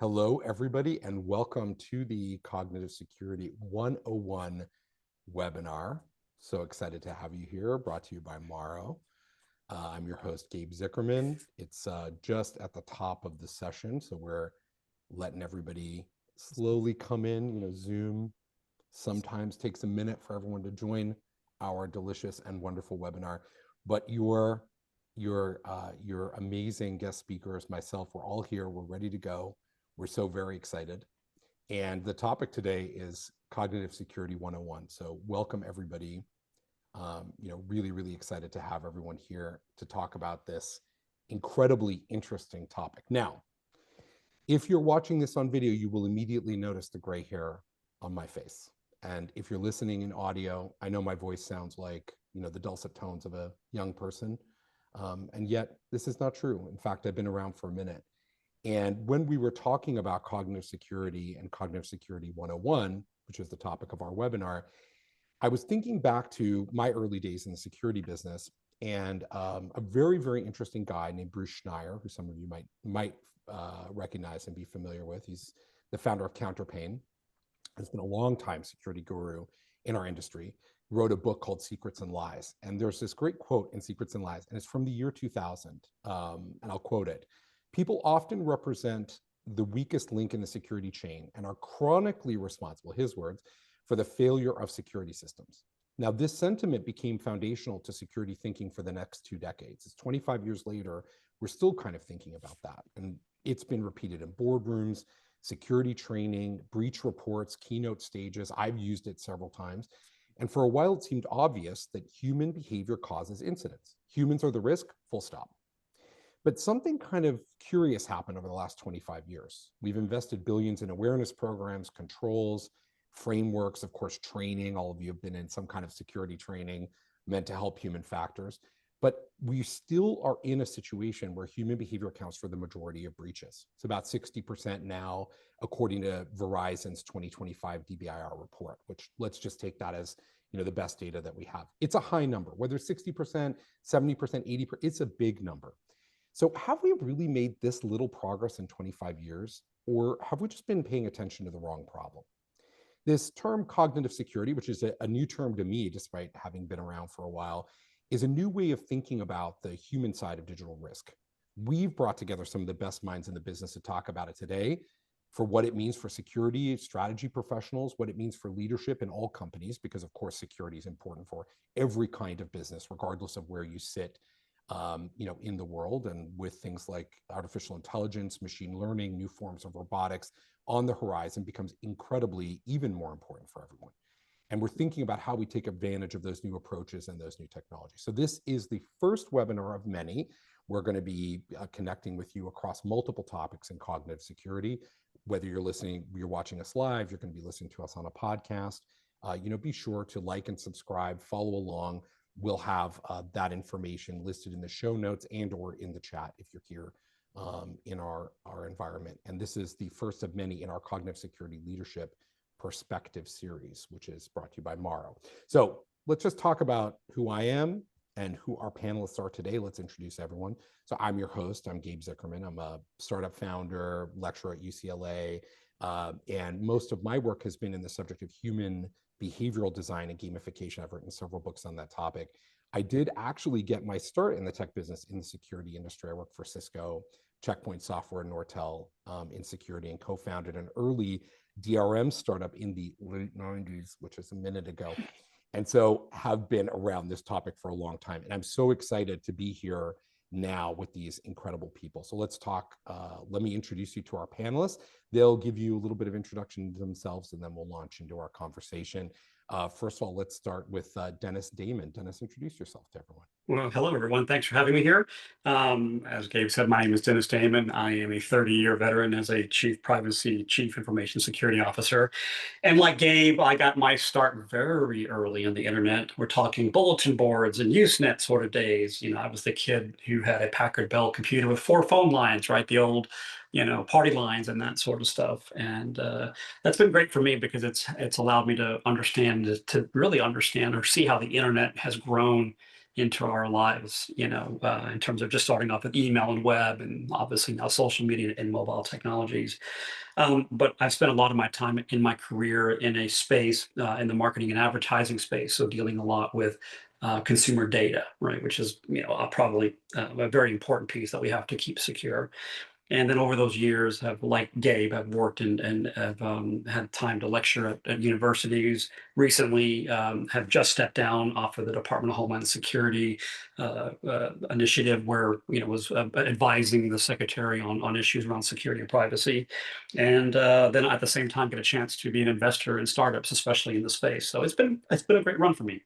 Hello, everybody, and welcome to the Cognitive Security 101 webinar. So excited to have you here, brought to you by Morrow. I'm your host, Gabe Zickerman. It's just at the top of the session, so we're letting everybody slowly come in. Zoom sometimes takes a minute for everyone to join our delicious and wonderful webinar, but your amazing guest speakers, myself, we're all here. We're ready to go. We're so very excited. And the topic today is Cognitive Security 101. So welcome everybody. Really, really excited to have everyone here to talk about this incredibly interesting topic. Now, if you're watching this on video, you will immediately notice the gray hair on my face. And if you're listening in audio, I know my voice sounds like, the dulcet tones of a young person. And yet this is not true. In fact, I've been around for a minute. And when we were talking about cognitive security and Cognitive Security 101, which is the topic of our webinar, I was thinking back to my early days in the security business, and a very, very interesting guy named Bruce Schneier, who some of you might recognize and be familiar with. He's the founder of Counterpane. Has been a long time security guru in our industry. Wrote a book called Secrets and Lies. And there's this great quote in Secrets and Lies, and it's from the year 2000. And I'll quote it. People often represent the weakest link in the security chain and are chronically responsible, his words, for the failure of security systems. Now, this sentiment became foundational to security thinking for the next 2 decades. It's 25 years later, we're still kind of thinking about that. And it's been repeated in boardrooms, security training, breach reports, keynote stages. I've used it several times. And for a while, it seemed obvious that human behavior causes incidents. Humans are the risk, full stop. But something kind of curious happened over the last 25 years. We've invested billions in awareness programs, controls, frameworks, of course, training. All of you have been in some kind of security training meant to help human factors. But we still are in a situation where human behavior accounts for the majority of breaches. It's about 60% now, according to Verizon's 2025 DBIR report, which let's just take that as the best data that we have. It's a high number, whether 60%, 70%, 80%, it's a big number. So have we really made this little progress in 25 years, or have we just been paying attention to the wrong problem? This term cognitive security, which is a new term to me, despite having been around for a while, is a new way of thinking about the human side of digital risk. We've brought together some of the best minds in the business to talk about it today, for what it means for security strategy professionals, what it means for leadership in all companies, because of course security is important for every kind of business, regardless of where you sit in the world, and with things like artificial intelligence, machine learning, new forms of robotics on the horizon becomes incredibly even more important for everyone. And we're thinking about how we take advantage of those new approaches and those new technologies. So this is the first webinar of many. We're going to be connecting with you across multiple topics in cognitive security. Whether you're watching us live, you're going to be listening to us on a podcast. Be sure to like and subscribe, follow along. We'll have that information listed in the show notes and or in the chat if you're here in our environment. And this is the first of many in our Cognitive Security Leadership Perspective series, which is brought to you by Morrow. So let's just talk about who I am and who our panelists are today. Let's introduce everyone. So I'm your host. I'm Gabe Zickerman. I'm a startup founder, lecturer at UCLA, and most of my work has been in the subject of human behavioral design and gamification. I've written several books on that topic. I did actually get my start in the tech business in the security industry. I worked for Cisco, Checkpoint Software, and Nortel in security, and co-founded an early DRM startup in the late 90s, which is a minute ago. And so have been around this topic for a long time. And I'm so excited to be here now with these incredible people. So let's talk. Let me introduce you to our panelists. They'll give you a little bit of introduction to themselves, and then we'll launch into our conversation. First of all, let's start with Dennis Damon. Dennis, introduce yourself to everyone. Well, hello, everyone. Thanks for having me here. As Gabe said, my name is Dennis Damon. I am a 30-year veteran as a Chief Information Security Officer. And like Gabe, I got my start very early in the internet. We're talking bulletin boards and Usenet sort of days. I was the kid who had a Packard Bell computer with 4 phone lines, right? The old, party lines and that sort of stuff. And that's been great for me because it's allowed me to really understand or see how the internet has grown into our lives, in terms of just starting off with email and web, and obviously now social media and mobile technologies. But I've spent a lot of my time in my career in a space, in the marketing and advertising space, so dealing a lot with consumer data, right, which is probably a very important piece that we have to keep secure. And then over those years, have like Gabe, have worked and have had time to lecture at universities. Recently, have just stepped down off of the Department of Homeland Security initiative, where was advising the secretary on issues around security and privacy, and then at the same time get a chance to be an investor in startups, especially in the space. So it's been a great run for me.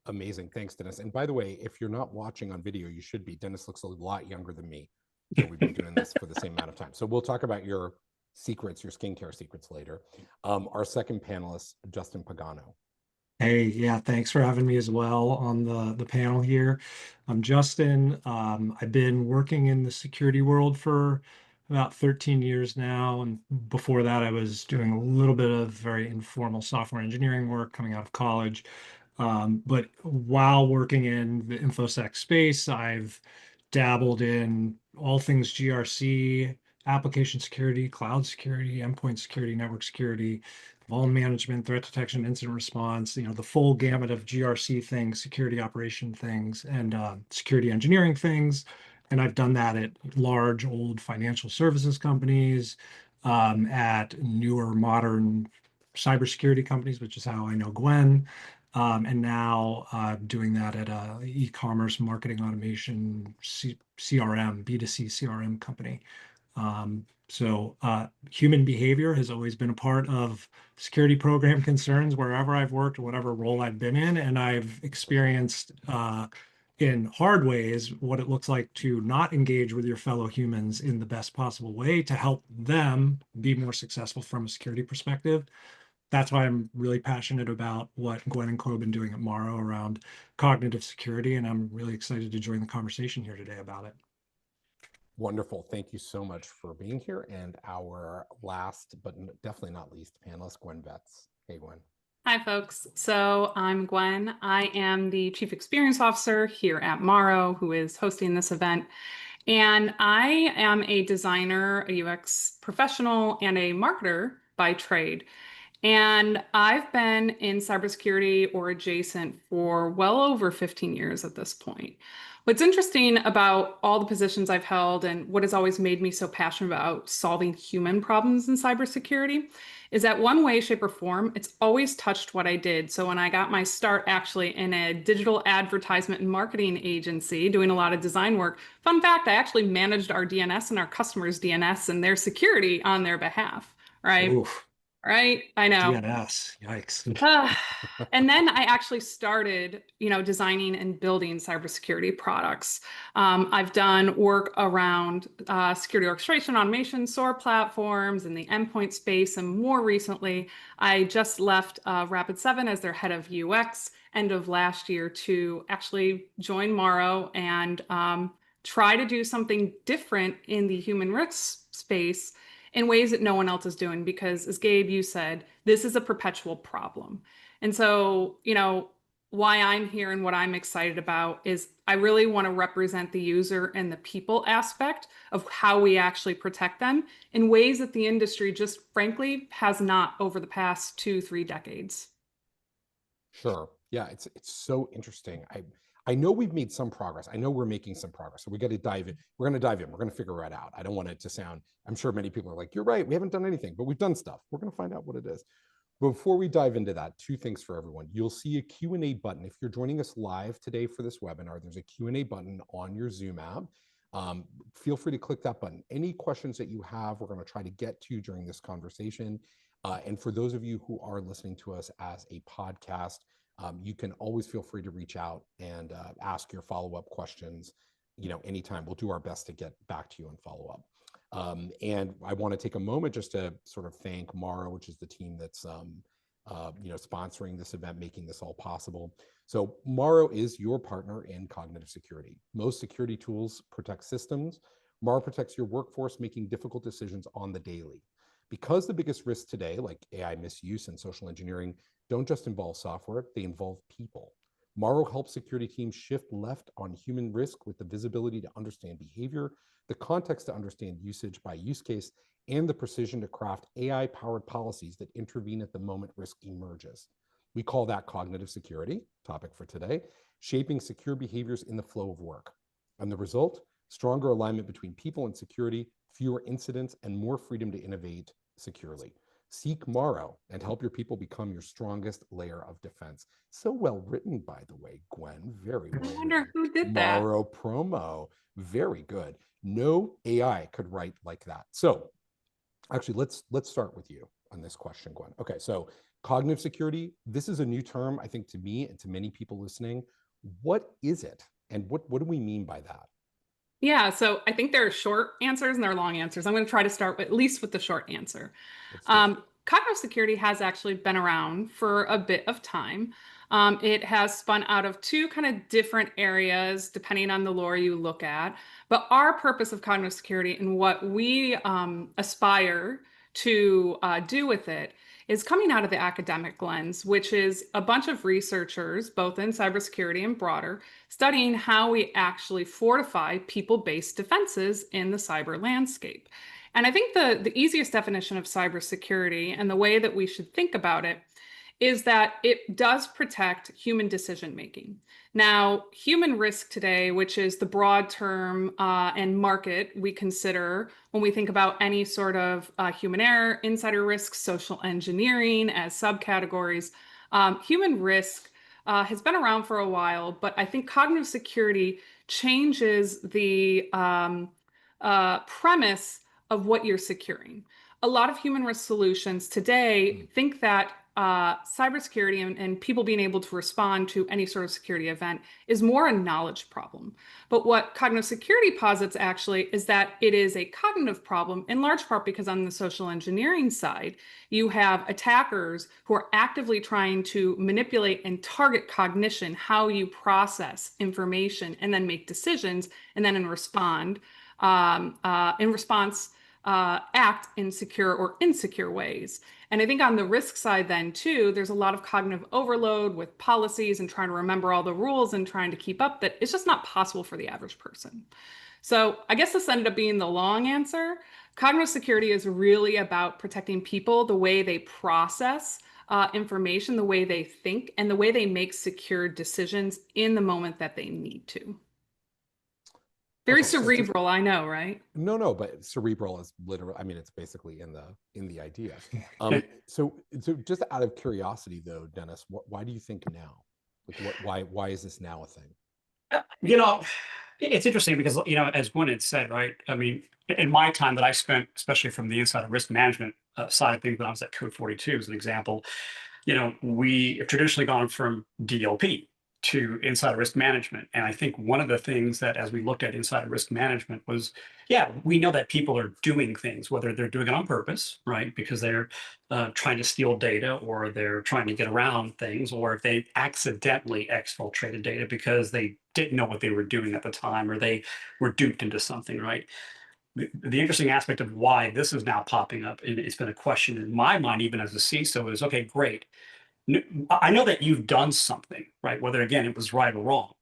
Amazing. Thanks, Dennis. And by the way, if you're not watching on video, you should be. Dennis looks a lot younger than me. So we've been doing this for the same amount of time. So we'll talk about your secrets, your skincare secrets later. Our second panelist, Justin Pagano. Hey, yeah, thanks for having me as well on the panel here. I'm Justin. I've been working in the security world for about 13 years now, and before that, I was doing a little bit of very informal software engineering work coming out of college. But while working in the InfoSec space, I've dabbled in all things GRC, application security, cloud security, endpoint security, network security, vuln management, threat detection, incident response, the full gamut of GRC things, security operation things, and security engineering things. And I've done that at large, old financial services companies, at newer, modern cybersecurity companies, which is how I know Gwen. And now doing that at a e-commerce marketing automation CRM, B2C CRM company. So human behavior has always been a part of security program concerns wherever I've worked, whatever role I've been in, and I've experienced in hard ways what it looks like to not engage with your fellow humans in the best possible way to help them be more successful from a security perspective. That's why I'm really passionate about what Gwen and Co have been doing at Morrow around cognitive security, and I'm really excited to join the conversation here today about it. Wonderful. Thank you so much for being here. And our last, but definitely not least, panelist, Gwen Betts. Hey, Gwen. Hi, folks. So I'm Gwen. I am the Chief Experience Officer here at Morrow, who is hosting this event. And I am a designer, a UX professional, and a marketer by trade. And I've been in cybersecurity or adjacent for well over 15 years at this point. What's interesting about all the positions I've held and what has always made me so passionate about solving human problems in cybersecurity is that one way, shape, or form, it's always touched what I did. So when I got my start actually in a digital advertisement and marketing agency doing a lot of design work, fun fact, I actually managed our DNS and our customers' DNS and their security on their behalf, right? Oof, Right? I know. DNS, yikes. And then I actually started, designing and building cybersecurity products. I've done work around security orchestration, automation, SOAR platforms, and the endpoint space. And more recently, I just left Rapid7 as their head of UX end of last year to actually join Morrow and try to do something different in the human risk space in ways that no one else is doing. Because as Gabe, you said, this is a perpetual problem. And so, why I'm here and what I'm excited about is I really want to represent the user and the people aspect of how we actually protect them in ways that the industry just frankly has not over the past 2-3 decades. Sure. Yeah, it's so interesting. I know we've made some progress. I know we're making some progress. So we got to dive in. We're going to dive in. We're going to figure it out. I don't want it to sound, I'm sure many people are like, you're right, we haven't done anything, but we've done stuff. We're going to find out what it is. Before we dive into that, two things for everyone. You'll see a Q&A button. If you're joining us live today for this webinar, there's a Q&A button on your Zoom app. Feel free to click that button. Any questions that you have, we're going to try to get to during this conversation. And for those of you who are listening to us as a podcast, you can always feel free to reach out and ask your follow-up questions, anytime. We'll do our best to get back to you and follow up. And I want to take a moment just to sort of thank Morrow, which is the team that's sponsoring this event, making this all possible. So Morrow is your partner in cognitive security. Most security tools protect systems. Morrow protects your workforce, making difficult decisions on the daily. Because the biggest risks today, like AI misuse and social engineering, don't just involve software, they involve people. Morrow helps security teams shift left on human risk with the visibility to understand behavior, the context to understand usage by use case, and the precision to craft AI-powered policies that intervene at the moment risk emerges. We call that cognitive security, topic for today, shaping secure behaviors in the flow of work. And the result, stronger alignment between people and security, fewer incidents, and more freedom to innovate securely. Seek Morrow and help your people become your strongest layer of defense. So well written, by the way, Gwen. Very I well wonder written. who did that. Morrow promo. Very good. No AI could write like that. So actually, let's start with you on this question, Gwen. Okay, so cognitive security, this is a new term, I think, to me and to many people listening. What is it? And what do we mean by that? Yeah, so I think there are short answers and there are long answers. I'm going to try to start with, at least with the short answer. Let's do it. Cognitive security has actually been around for a bit of time. It has spun out of two kind of different areas, depending on the lore you look at. But our purpose of cognitive security and what we aspire to do with it is coming out of the academic lens, which is a bunch of researchers, both in cybersecurity and broader, studying how we actually fortify people-based defenses in the cyber landscape. And I think the easiest definition of cybersecurity and the way that we should think about it is that it does protect human decision making. Now, human risk today, which is the broad term and market we consider when we think about any sort of human error, insider risk, social engineering as subcategories, human risk has been around for a while, but I think cognitive security changes the premise of what you're securing. A lot of human risk solutions today think that cybersecurity and people being able to respond to any sort of security event is more a knowledge problem. But what cognitive security posits actually is that it is a cognitive problem, in large part because on the social engineering side, you have attackers who are actively trying to manipulate and target cognition, how you process information and then make decisions, and then in response, act in secure or insecure ways. And I think on the risk side then too, there's a lot of cognitive overload with policies and trying to remember all the rules and trying to keep up that it's just not possible for the average person. So I guess this ended up being the long answer. Cognitive security is really about protecting people, the way they process information, the way they think, and the way they make secure decisions in the moment that they need to. Very Okay, so cerebral, I know, right? no, but cerebral is literal. I mean, it's basically in the idea. So just out of curiosity, though, Dennis, why do you think now? Like, why is this now a thing? You know, it's interesting because, as Gwen had said, right? I mean, in my time that I spent, especially from the inside of risk management side of things, when I was at Code 42 as an example, we have traditionally gone from DLP to insider risk management. And I think one of the things that, as we looked at insider risk management, was, yeah, we know that people are doing things, whether they're doing it on purpose, right, because they're trying to steal data, or they're trying to get around things, or if they accidentally exfiltrated data because they didn't know what they were doing at the time, or they were duped into something, right? The interesting aspect of why this is now popping up, and it's been a question in my mind, even as a CISO, is, okay, great. I know that you've done something, right? Whether again it was right or wrong,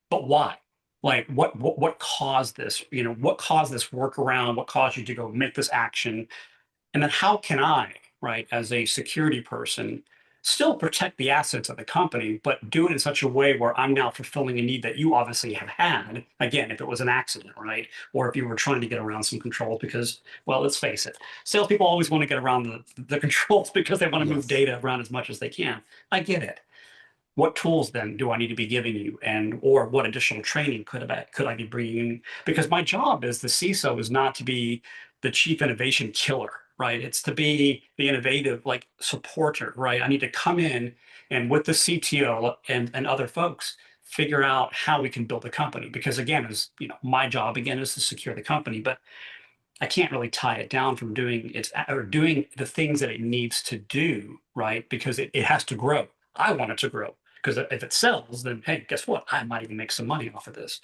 but why? Like what caused this? What caused this workaround? What caused you to go make this action? And then how can I, right, as a security person, still protect the assets of the company, but do it in such a way where I'm now fulfilling a need that you obviously have had, again, if it was an accident, right? Or if you were trying to get around some controls because, well, let's face it, salespeople always want to get around the controls because they want to move Yes. data around as much as they can. I get it. What tools then do I need to be giving you, and or what additional training could I be bringing in? Because my job as the CISO is not to be the chief innovation killer, right? It's to be the innovative like supporter, right? I need to come in and with the CTO and other folks figure out how we can build a company. Because again, my job again is to secure the company, but I can't really tie it down from doing the things that it needs to do, right? Because it has to grow. I want it to grow because if it sells, then hey, guess what? I might even make some money off of this.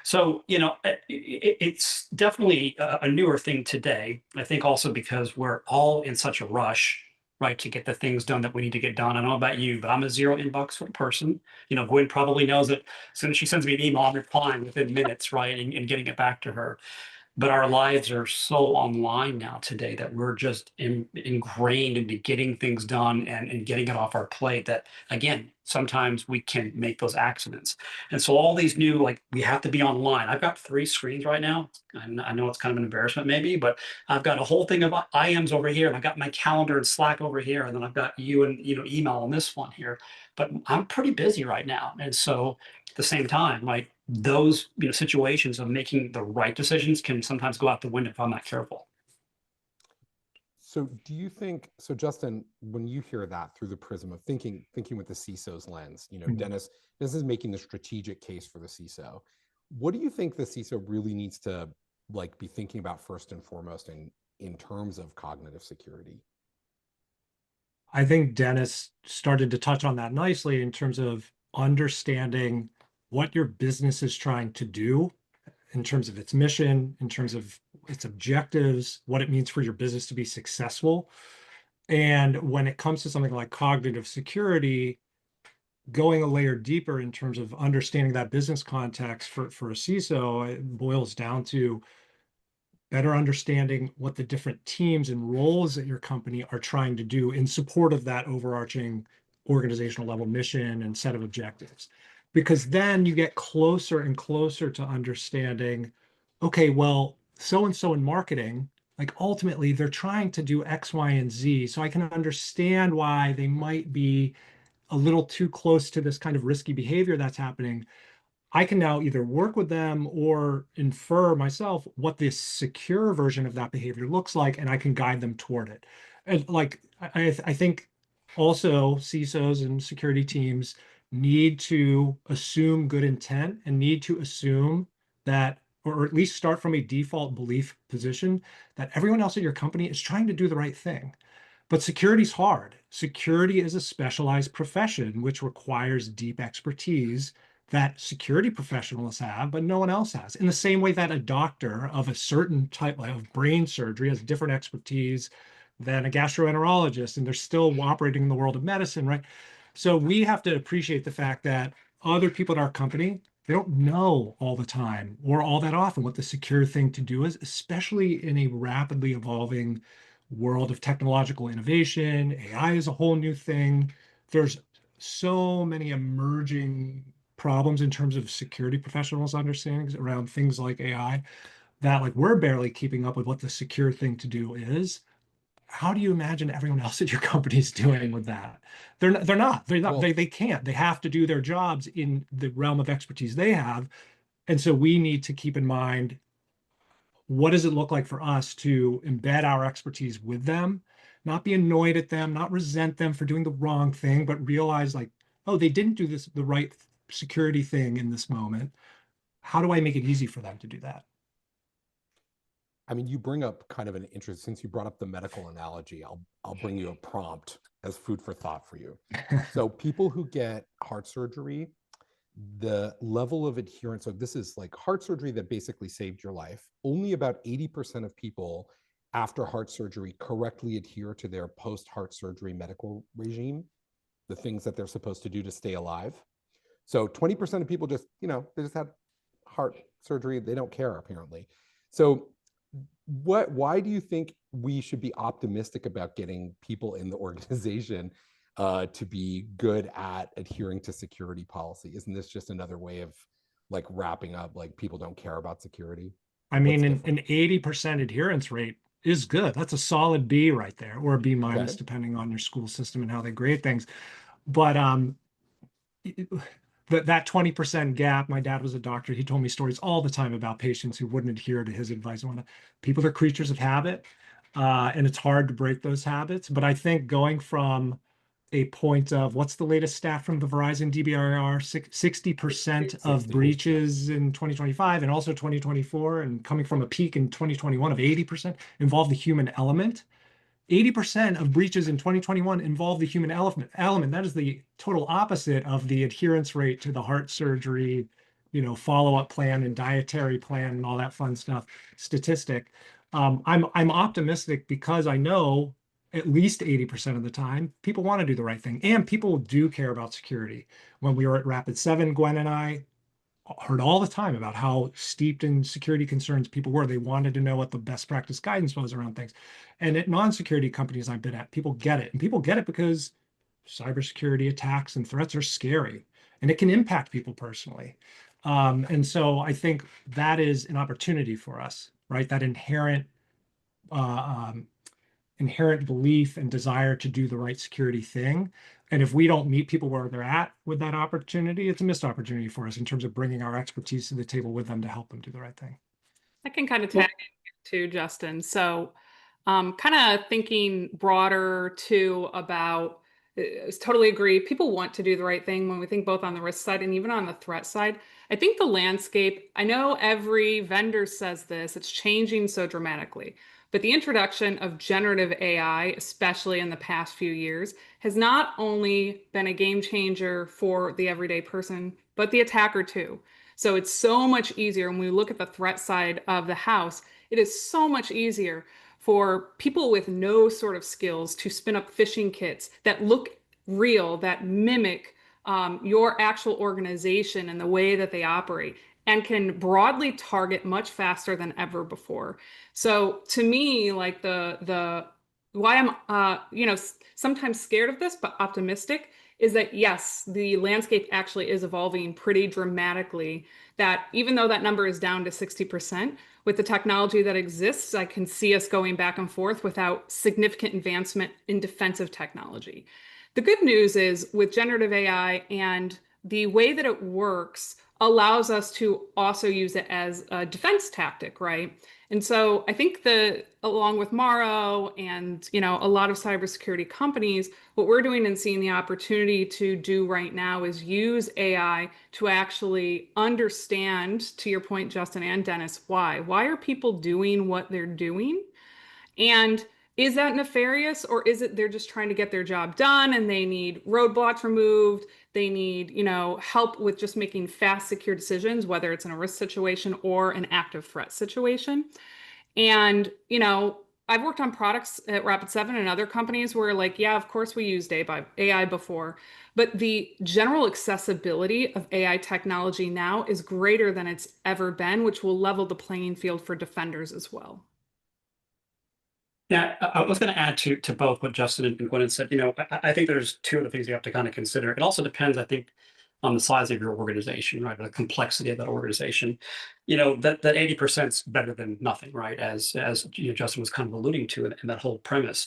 So it's definitely a newer thing today. I think also because we're all in such a rush right, to get the things done that we need to get done. I don't know about you, but I'm a zero inbox person. Gwen probably knows that as soon as she sends me an email, I'm replying within minutes, right, and getting it back to her. But our lives are so online now today that we're just ingrained into getting things done and getting it off our plate that, again, sometimes we can make those accidents. And so all these new, like, we have to be online. I've got 3 screens right now. I know it's kind of an embarrassment maybe, but I've got a whole thing of IMs over here, and I've got my calendar and Slack over here, and then I've got you and email on this one here. But I'm pretty busy right now. And so at the same time, like, those situations of making the right decisions can sometimes go out the window if I'm not careful. So do you think, so Justin, when you hear that through the prism of thinking with the CISO's lens, Dennis is making the strategic case for the CISO. What do you think the CISO really needs to be thinking about first and foremost in terms of cognitive security? I think Dennis started to touch on that nicely in terms of understanding what your business is trying to do in terms of its mission, in terms of its objectives, what it means for your business to be successful. And when it comes to something like cognitive security, going a layer deeper in terms of understanding that business context for a CISO, it boils down to better understanding what the different teams and roles at your company are trying to do in support of that overarching organizational level mission and set of objectives. Because then you get closer and closer to understanding, okay, well, so-and-so in marketing, like ultimately they're trying to do X, Y, and Z. So I can understand why they might be a little too close to this kind of risky behavior that's happening. I can now either work with them or infer myself what this secure version of that behavior looks like, and I can guide them toward it. And like I think also CISOs and security teams need to assume good intent and need to assume that, or at least start from a default belief position that everyone else at your company is trying to do the right thing. But security's hard. Security is a specialized profession which requires deep expertise that security professionals have, but no one else has. In the same way that a doctor of a certain type of brain surgery has different expertise than a gastroenterologist, and they're still operating in the world of medicine, right? So we have to appreciate the fact that other people at our company, they don't know all the time or all that often what the secure thing to do is, especially in a rapidly evolving world of technological innovation. AI is a whole new thing. There's so many emerging problems in terms of security professionals' understandings around things like AI that like we're barely keeping up with what the secure thing to do is. How do you imagine everyone else at your company is doing with that? Well, they can't. They have to do their jobs in the realm of expertise they have. And so we need to keep in mind, what does it look like for us to embed our expertise with them, not be annoyed at them, not resent them for doing the wrong thing, but realize like, oh, they didn't do the right security thing in this moment. How do I make it easy for them to do that? I mean, you bring up kind of an interest, since you brought up the medical analogy, I'll bring you a prompt as food for thought for you. So people who get heart surgery, the level of adherence, so this is like heart surgery that basically saved your life. Only about 80% of people after heart surgery correctly adhere to their post-heart surgery medical regime, the things that they're supposed to do to stay alive. So 20% of people just, they just had heart surgery. They don't care, apparently. So why do you think we should be optimistic about getting people in the organization to be good at adhering to security policy? Isn't this just another way of like wrapping up, like people don't care about security? I mean, an 80% adherence rate is good. That's a solid B right there, or a B minus, Okay. depending on your school system and how they grade things. But that 20% gap, my dad was a doctor. He told me stories all the time about patients who wouldn't adhere to his advice. People are creatures of habit, and it's hard to break those habits. But I think going from a point of, what's the latest stat from the Verizon DBRR, 60% of 60, breaches in 2025 and also 2024, and coming from a peak in 2021 of 80% involve the human element. 80% of breaches in 2021 involve the human element. That is the total opposite of the adherence rate to the heart surgery, follow-up plan and dietary plan and all that fun stuff statistic. I'm optimistic because I know, at least 80% of the time, people want to do the right thing, and people do care about security. When we were at Rapid7, Gwen and I heard all the time about how steeped in security concerns people were. They wanted to know what the best practice guidance was around things. And at non-security companies I've been at, people get it. And people get it because cybersecurity attacks and threats are scary, and it can impact people personally. And so I think that is an opportunity for us, right? That uh, um, inherent belief and desire to do the right security thing. And if we don't meet people where they're at with that opportunity, it's a missed opportunity for us in terms of bringing our expertise to the table with them to help them do the right thing. I can kind of tag in too, Justin. So, kind of thinking broader too about, totally agree. People want to do the right thing when we think both on the risk side and even on the threat side. I think the landscape, I know every vendor says this, it's changing so dramatically. But the introduction of generative AI, especially in the past few years, has not only been a game changer for the everyday person, but the attacker too. So it's so much easier when we look at the threat side of the house. It is so much easier for people with no sort of skills to spin up phishing kits that look real, that mimic your actual organization and the way that they operate, and can broadly target much faster than ever before. So to me, like the why I'm sometimes scared of this but optimistic is that yes, the landscape actually is evolving pretty dramatically. That even though that number is down to 60%, with the technology that exists, I can see us going back and forth without significant advancement in defensive technology. The good news is with generative AI and the way that it works allows us to also use it as a defense tactic, right? And so I think that along with Morrow and a lot of cybersecurity companies, what we're doing and seeing the opportunity to do right now is use AI to actually understand, to your point, Justin and Dennis, why. Why are people doing what they're doing? And is that nefarious, or is it they're just trying to get their job done and they need roadblocks removed? They need, help with just making fast, secure decisions, whether it's in a risk situation or an active threat situation. And, I've worked on products at Rapid7 and other companies where, like, yeah, of course we used AI before, but the general accessibility of AI technology now is greater than it's ever been, which will level the playing field for defenders as well. Yeah, I was going to add to both what Justin and Gwen said. I think there's two other things you have to kind of consider. It also depends, I think, on the size of your organization, right? The complexity of that organization. That 80% is better than nothing, right? As Justin was kind of alluding to in that whole premise.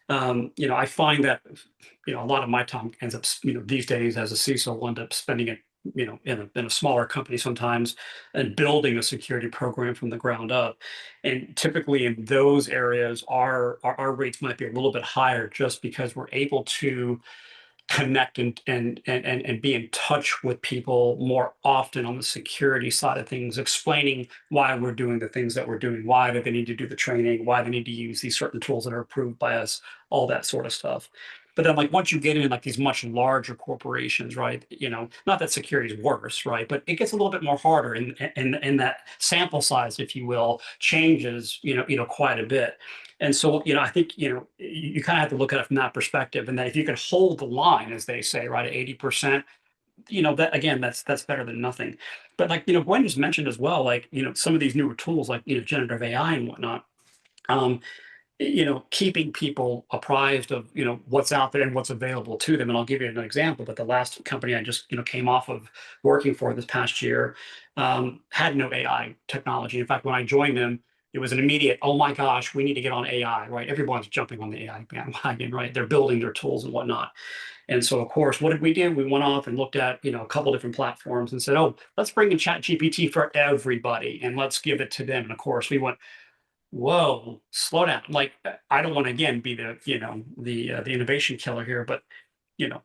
I find that a lot of my time ends up these days as a CISO, will end up spending it in a smaller company sometimes, and building a security program from the ground up. And typically in those areas, our rates might be a little bit higher just because we're able to connect and be in touch with people more often on the security side of things, explaining why we're doing the things that we're doing, why do they need to do the training, why they need to use these certain tools that are approved by us, all that sort of stuff. But then, like, once you get in like these much larger corporations, right? Not that security is worse, right? But it gets a little bit more harder, and that sample size, if you will, changes, quite a bit. And so, I think, you kind of have to look at it from that perspective. And that if you can hold the line, as they say, right, at 80%, that again, that's better than nothing. But like, Gwen just mentioned as well, like, some of these newer tools like, generative AI and whatnot, um, keeping people apprised of, what's out there and what's available to them. And I'll give you an example, but the last company I just, came off of working for this past year, had no AI technology. In fact, when I joined them, it was an immediate, oh my gosh, we need to get on AI, right? Everyone's jumping on the AI bandwagon, right? They're building their tools and whatnot. And so, of course, what did we do? We went off and looked at, a couple different platforms and said, oh, let's bring in Chat GPT for everybody and let's give it to them. And of course, we went, whoa, slow down. Like, I don't want to again be the innovation killer here, but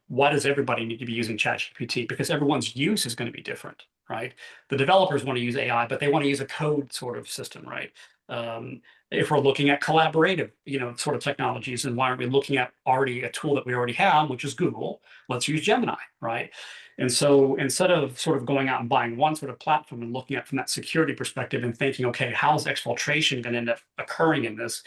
why does everybody need to be using ChatGPT? Because everyone's use is going to be different, right? The developers want to use AI, but they want to use a code sort of system, right? If we're looking at collaborative, sort of technologies, and why aren't we looking at already a tool that we already have, which is Google? Let's use Gemini, right? And so instead of sort of going out and buying one sort of platform and looking at from that security perspective and thinking, okay, how's exfiltration going to end up occurring in this?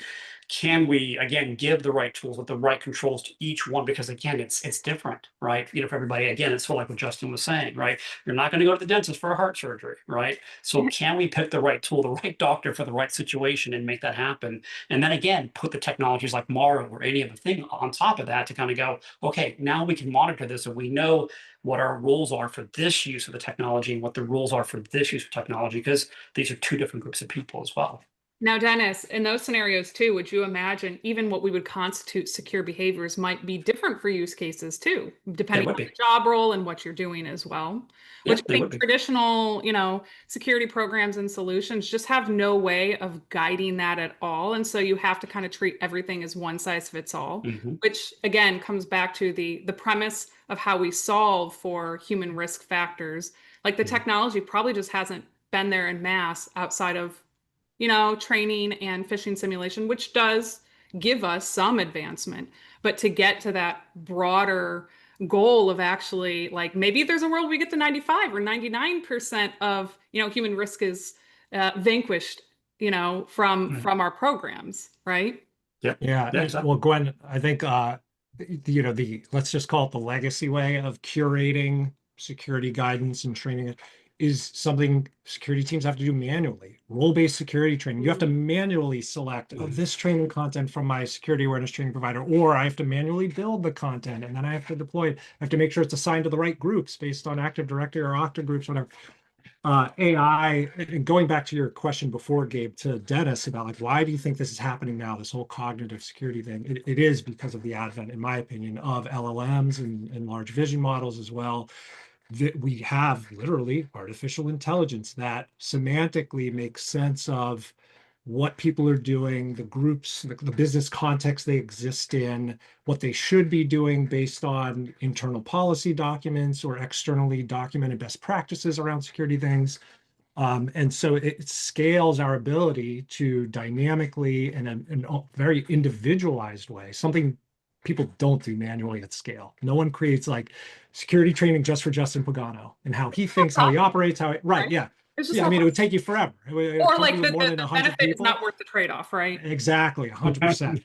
can we, again, give the right tools with the right controls to each one? Because again, it's different, right? For everybody, again, it's sort of like what Justin was saying, right? You're not going to go to the dentist for a heart surgery, right? So can we pick the right tool, the right doctor for the right situation and make that happen? And then again, put the technologies like Maro or any other thing on top of that to kind of go, okay, now we can monitor this and we know what our rules are for this use of the technology and what the rules are for this use of technology, because these are two different groups of people as well. Now, Dennis, in those scenarios too, would you imagine even what we would constitute secure behaviors might be different for use cases too, They depending would on the be. job role and what you're doing as well? Yeah, Which I they would think be. traditional, security programs and solutions just have no way of guiding that at all. And so you have to kind of treat everything as one size fits all, Mhm. which again comes back to the premise of how we solve for human risk factors. Like the Mhm. technology probably just hasn't been there in mass outside of training and phishing simulation, which does give us some advancement. But to get to that broader goal of actually, like, maybe there's a world we get to 95 or 99% of, human risk is vanquished, Mhm. from our programs, right? Yep. Yeah, Yeah, exactly. well, Gwen, I think the let's just call it the legacy way of curating security guidance and training is something security teams have to do manually. Role-based security training, you have to manually select Mhm. this training content from my security awareness training provider, or I have to manually build the content and then I have to deploy it. I have to make sure it's assigned to the right groups based on Active Directory or Okta groups, whatever. AI, and going back to your question before, Gabe, to Dennis about like, why do you think this is happening now, this whole cognitive security thing? It is because of the advent, in my opinion, of LLMs and large vision models as well. That we have literally artificial intelligence that semantically makes sense of what people are doing, the groups, the business context they exist in, what they should be doing based on internal policy documents or externally documented best practices around security things. And so it scales our ability to dynamically and in a very individualized way, something people don't do manually at scale. No one creates like security training just for Justin Pagano and how he thinks, how he operates, right. Right? Yeah. It's just Yeah. I not mean, it worth, would take you forever. A or company like with the, more the, than the 100 benefit is people. not worth the trade-off, right? Exactly, 100%.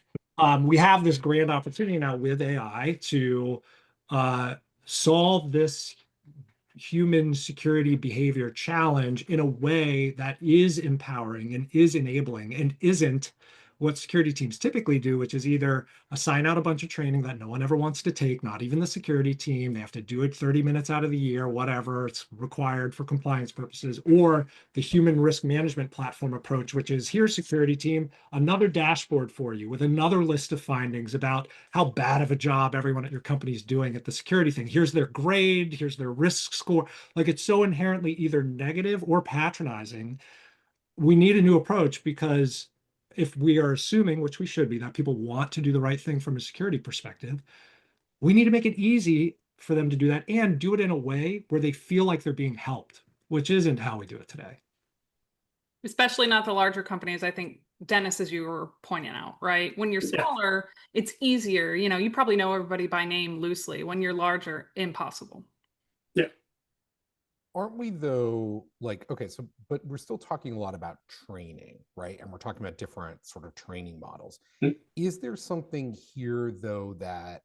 We have this grand opportunity now with AI to solve this human security behavior challenge in a way that is empowering and is enabling and isn't what security teams typically do, which is either assign out a bunch of training that no one ever wants to take, not even the security team. They have to do it 30 minutes out of the year, whatever it's required for compliance purposes, or the human risk management platform approach, which is here's security team, another dashboard for you with another list of findings about how bad of a job everyone at your company is doing at the security thing. Here's their grade, here's their risk score. Like it's so inherently either negative or patronizing. We need a new approach because if we are assuming, which we should be, that people want to do the right thing from a security perspective, we need to make it easy for them to do that and do it in a way where they feel like they're being helped, which isn't how we do it today. Especially not the larger companies. I think, Dennis, as you were pointing out, right? When you're Yeah. smaller, it's easier. You probably know everybody by name loosely. When you're larger, impossible. Yeah. Aren't we though, like, okay, so, but we're still talking a lot about training, right? And we're talking about different sort of training models. Mm. Is there something here though that,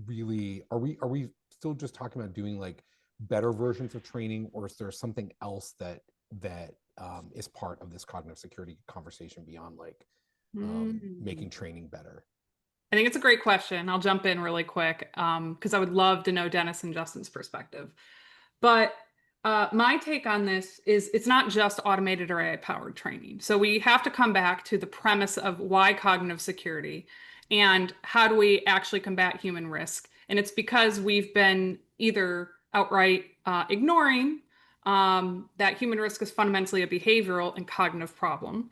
really, are we still just talking about doing like better versions of training, or is there something else that is part of this cognitive security conversation beyond like making training better? I think it's a great question. I'll jump in really quick because I would love to know Dennis and Justin's perspective. But my take on this is it's not just automated or AI-powered training. So we have to come back to the premise of why cognitive security and how do we actually combat human risk. And it's because we've been either outright ignoring that human risk is fundamentally a behavioral and cognitive problem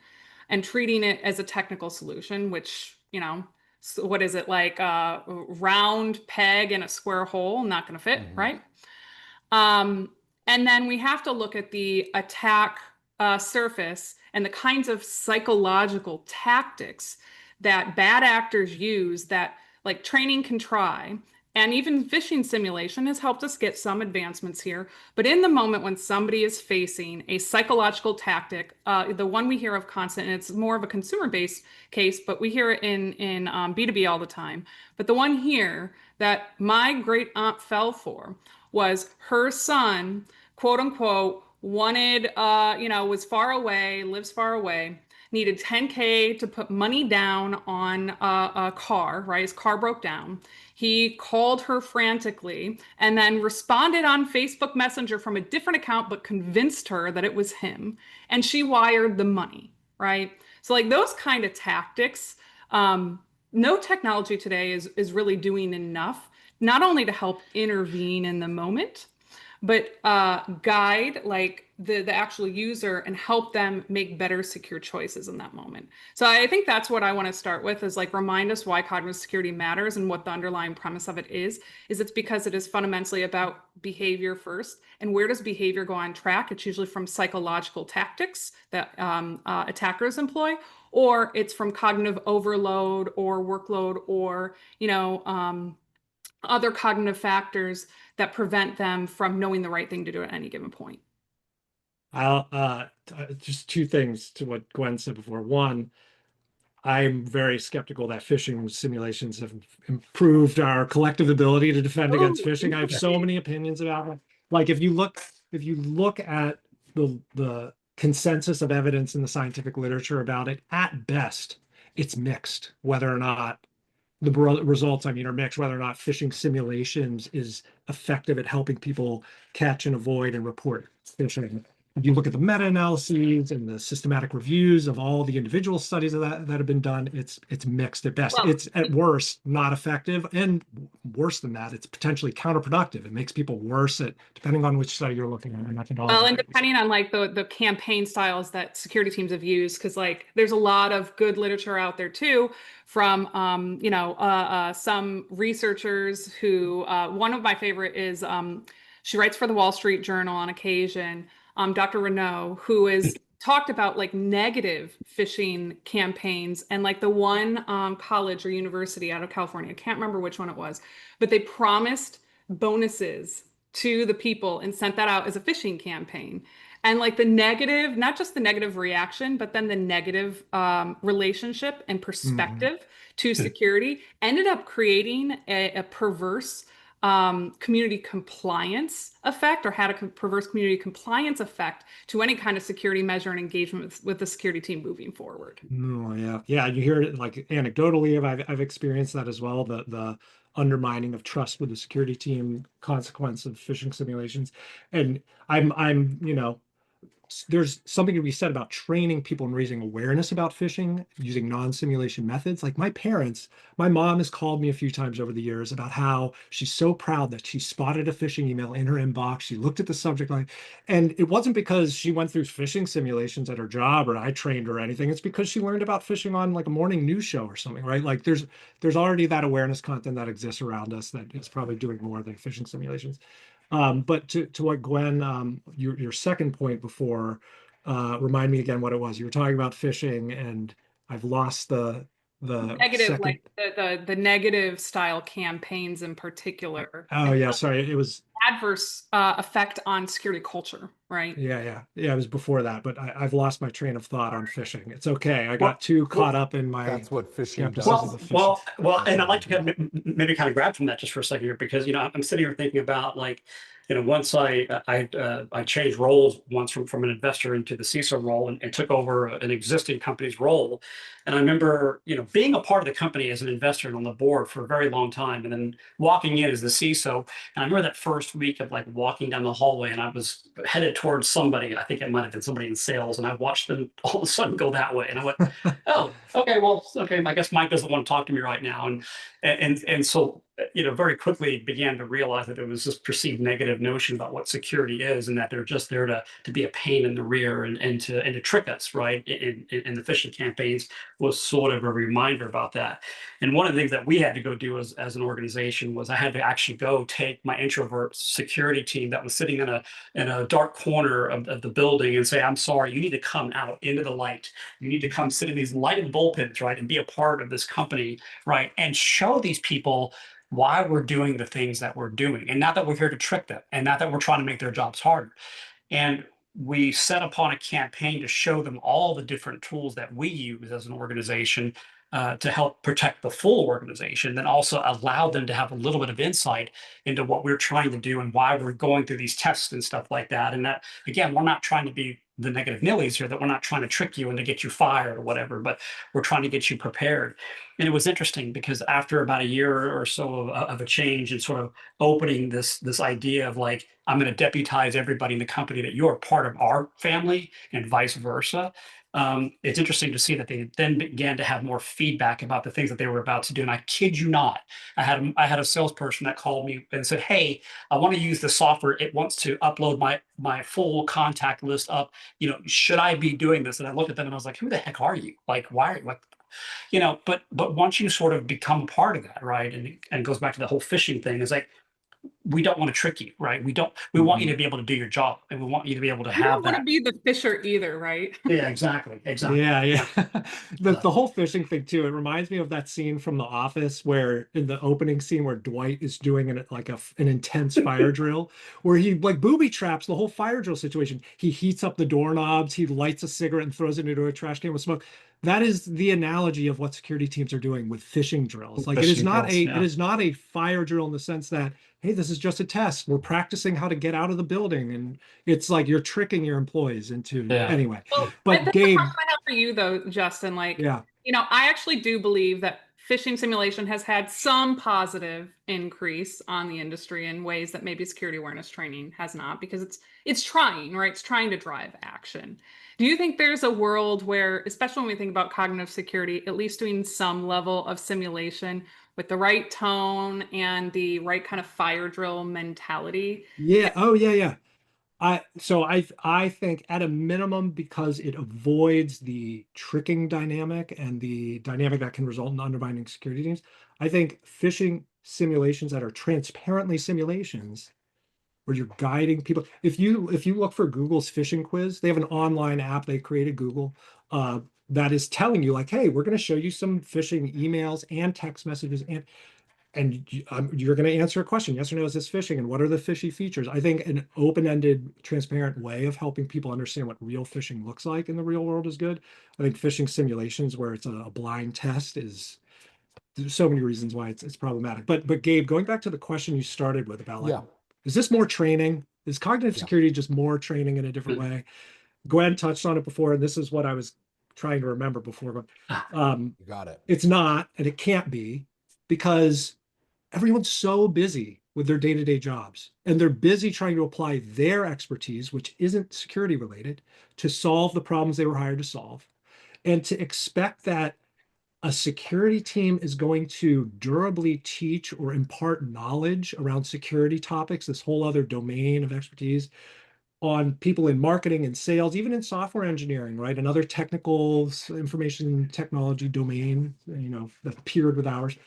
and treating it as a technical solution, which, so what is it, like a round peg in a square hole, not going to fit, right? And then we have to look at the attack surface and the kinds of psychological tactics that bad actors use that like training can try And even phishing simulation has helped us get some advancements here. But in the moment when somebody is facing a psychological tactic, the one we hear of constant, and it's more of a consumer-based case, but we hear it in B2B all the time. But the one here that my great aunt fell for was her son, quote unquote, wanted, was far away, lives far away, needed 10K to put money down on a car, right? His car broke down. He called her frantically and then responded on Facebook Messenger from a different account, but convinced her that it was him. And she wired the money, right? So, like those kind of tactics, no technology today is really doing enough, not only to help intervene in the moment, but guide like the actual user and help them make better secure choices in that moment. So I think that's what I want to start with, is like remind us why cognitive security matters and what the underlying premise of it is it's because it is fundamentally about behavior first. And where does behavior go on track? It's usually from psychological tactics that attackers employ, or it's from cognitive overload or workload, or other cognitive factors that prevent them from knowing the right thing to do at any given point. I'll just two things to what Gwen said before. One, I'm very skeptical that phishing simulations have improved our collective ability to defend against phishing. I have so many opinions about it. Like if you look at the consensus of evidence in the scientific literature about it, at best, it's mixed, whether or not the results, are mixed, whether or not phishing simulations is effective at helping people catch and avoid and report phishing. If you look at the meta-analyses and the systematic reviews of all the individual studies of that have been done, it's mixed at best. Well, it's at worst not effective, and worse than that, it's potentially counterproductive. It makes people worse at, depending on which study you're looking at, and methodology. Well, and depending on like the campaign styles that security teams have used, because like there's a lot of good literature out there too from some researchers who one of my favorite is she writes for the Wall Street Journal on occasion, Dr. Renaud, who is talked about like negative phishing campaigns, and like the one college or university out of California, I can't remember which one it was, but they promised bonuses to the people and sent that out as a phishing campaign. And like the negative, not just the negative reaction, but then the negative relationship and perspective to security ended up creating a perverse community compliance effect, or had a perverse community compliance effect to any kind of security measure and engagement with the security team moving forward. Oh, yeah. You hear it like anecdotally. I've experienced that as well. The undermining of trust with the security team, consequence of phishing simulations, and I'm there's something to be said about training people and raising awareness about phishing using non-simulation methods. Like my mom has called me a few times over the years about how she's so proud that she spotted a phishing email in her inbox. She looked at the subject line, and it wasn't because she went through phishing simulations at her job or I trained her or anything. It's because she learned about phishing on like a morning news show or something, right? Like there's already that awareness content that exists around us that is probably doing more than phishing simulations. But to what Gwen, your second point before, remind me again what it was. You were talking about phishing, and I've lost the Negative, second. like the negative style campaigns in particular. Oh yeah, sorry. It was adverse effect on security culture, right? yeah. It was before that, but I've lost my train of thought on phishing. It's okay. I got too caught up in my. That's what phishing does. Well, and I'd like to maybe kind of grab from that just for a second here, because I'm sitting here thinking about like, once I changed roles once from an investor into the CISO role, and took over an existing company's role, and I remember being a part of the company as an investor and on the board for a very long time, and then walking in as the CISO, and I remember that first week of like walking down the hallway, and I was headed towards somebody. I think it might have been somebody in sales, and I watched them all of a sudden go that way, and I went, "Oh, okay, well, okay, I guess Mike doesn't want to talk to me right now," and so very quickly began to realize that there was this perceived negative notion about what security is, and that they're just there to be a pain in the rear and to trick us, right? In the phishing campaigns was sort of a reminder about that. And one of the things that we had to go do as an organization was I had to actually go take my introvert security team that was sitting in a dark corner of the building and say, I'm sorry, you need to come out into the light. You need to come sit in these lighted bullpens, right, and be a part of this company, right, and show these people why we're doing the things that we're doing, and not that we're here to trick them, and not that we're trying to make their jobs harder. And we set upon a campaign to show them all the different tools that we use as an organization to help protect the full organization, then also allow them to have a little bit of insight into what we're trying to do and why we're going through these tests and stuff like that. And that, again, we're not trying to be the negative Nillies here, that we're not trying to trick you and to get you fired or whatever, but we're trying to get you prepared. And it was interesting because after about a year or so of a change and sort of opening this idea of like, I'm going to deputize everybody in the company that you're part of our family and vice versa. It's interesting to see that they then began to have more feedback about the things that they were about to do. And I kid you not, I had a salesperson that called me and said, "Hey, I want to use the software. It wants to upload my full contact list up. Should I be doing this?" And I looked at them and I was like, "Who the heck are you? Like, why are you like?" But once you sort of become a part of that, right? And it goes back to the whole phishing thing. Is like, we don't want to trick you, right? We want you to be able to do your job, and we want you to be able to You have don't want to that. be the fisher either, right? Yeah, exactly. Yeah. The So, whole fishing thing too, it reminds me of that scene from The Office where in the opening scene where Dwight is doing an intense fire drill where he like booby traps the whole fire drill situation. He heats up the doorknobs, he lights a cigarette and throws it into a trash can with smoke. That is the analogy of what security teams are doing with fishing drills. Like fishing drills, it yeah. is not a fire drill in the sense that, hey, this is just a test. We're practicing how to get out of the building. And it's like you're tricking your employees into Yeah. anyway. Well, But that's the Gabe, question I have for you though, Justin. Like, yeah. I actually do believe that phishing simulation has had some positive increase on the industry in ways that maybe security awareness training has not, because it's trying, right? It's trying to drive action. Do you think there's a world where, especially when we think about cognitive security, at least doing some level of simulation with the right tone and the right kind of fire drill mentality? Yeah. Oh, yeah. I think at a minimum, because it avoids the tricking dynamic and the dynamic that can result in undermining security teams, I think phishing simulations that are transparently simulations where you're guiding people. If you look for Google's phishing quiz, they have an online app they created, Google, that is telling you like, hey, we're going to show you some phishing emails and text messages and you're going to answer a question, yes or no, is this phishing, and what are the fishy features? I think an open-ended, transparent way of helping people understand what real phishing looks like in the real world is good. I think phishing simulations where it's a blind test there's so many reasons why it's problematic. But Gabe, going back to the question you started with about like, Yeah. is this more training? Is cognitive Yeah. security just more training in a different way? Gwen touched on it before, and this is what I was trying to remember before. You got it. It's not, and it can't be, because everyone's so busy with their day-to-day jobs, and they're busy trying to apply their expertise, which isn't security related, to solve the problems they were hired to solve. And to expect that a security team is going to durably teach or impart knowledge around security topics, this whole other domain of expertise, on people in marketing and sales, even in software engineering, right? Another technical information technology domain, that's paired with ours.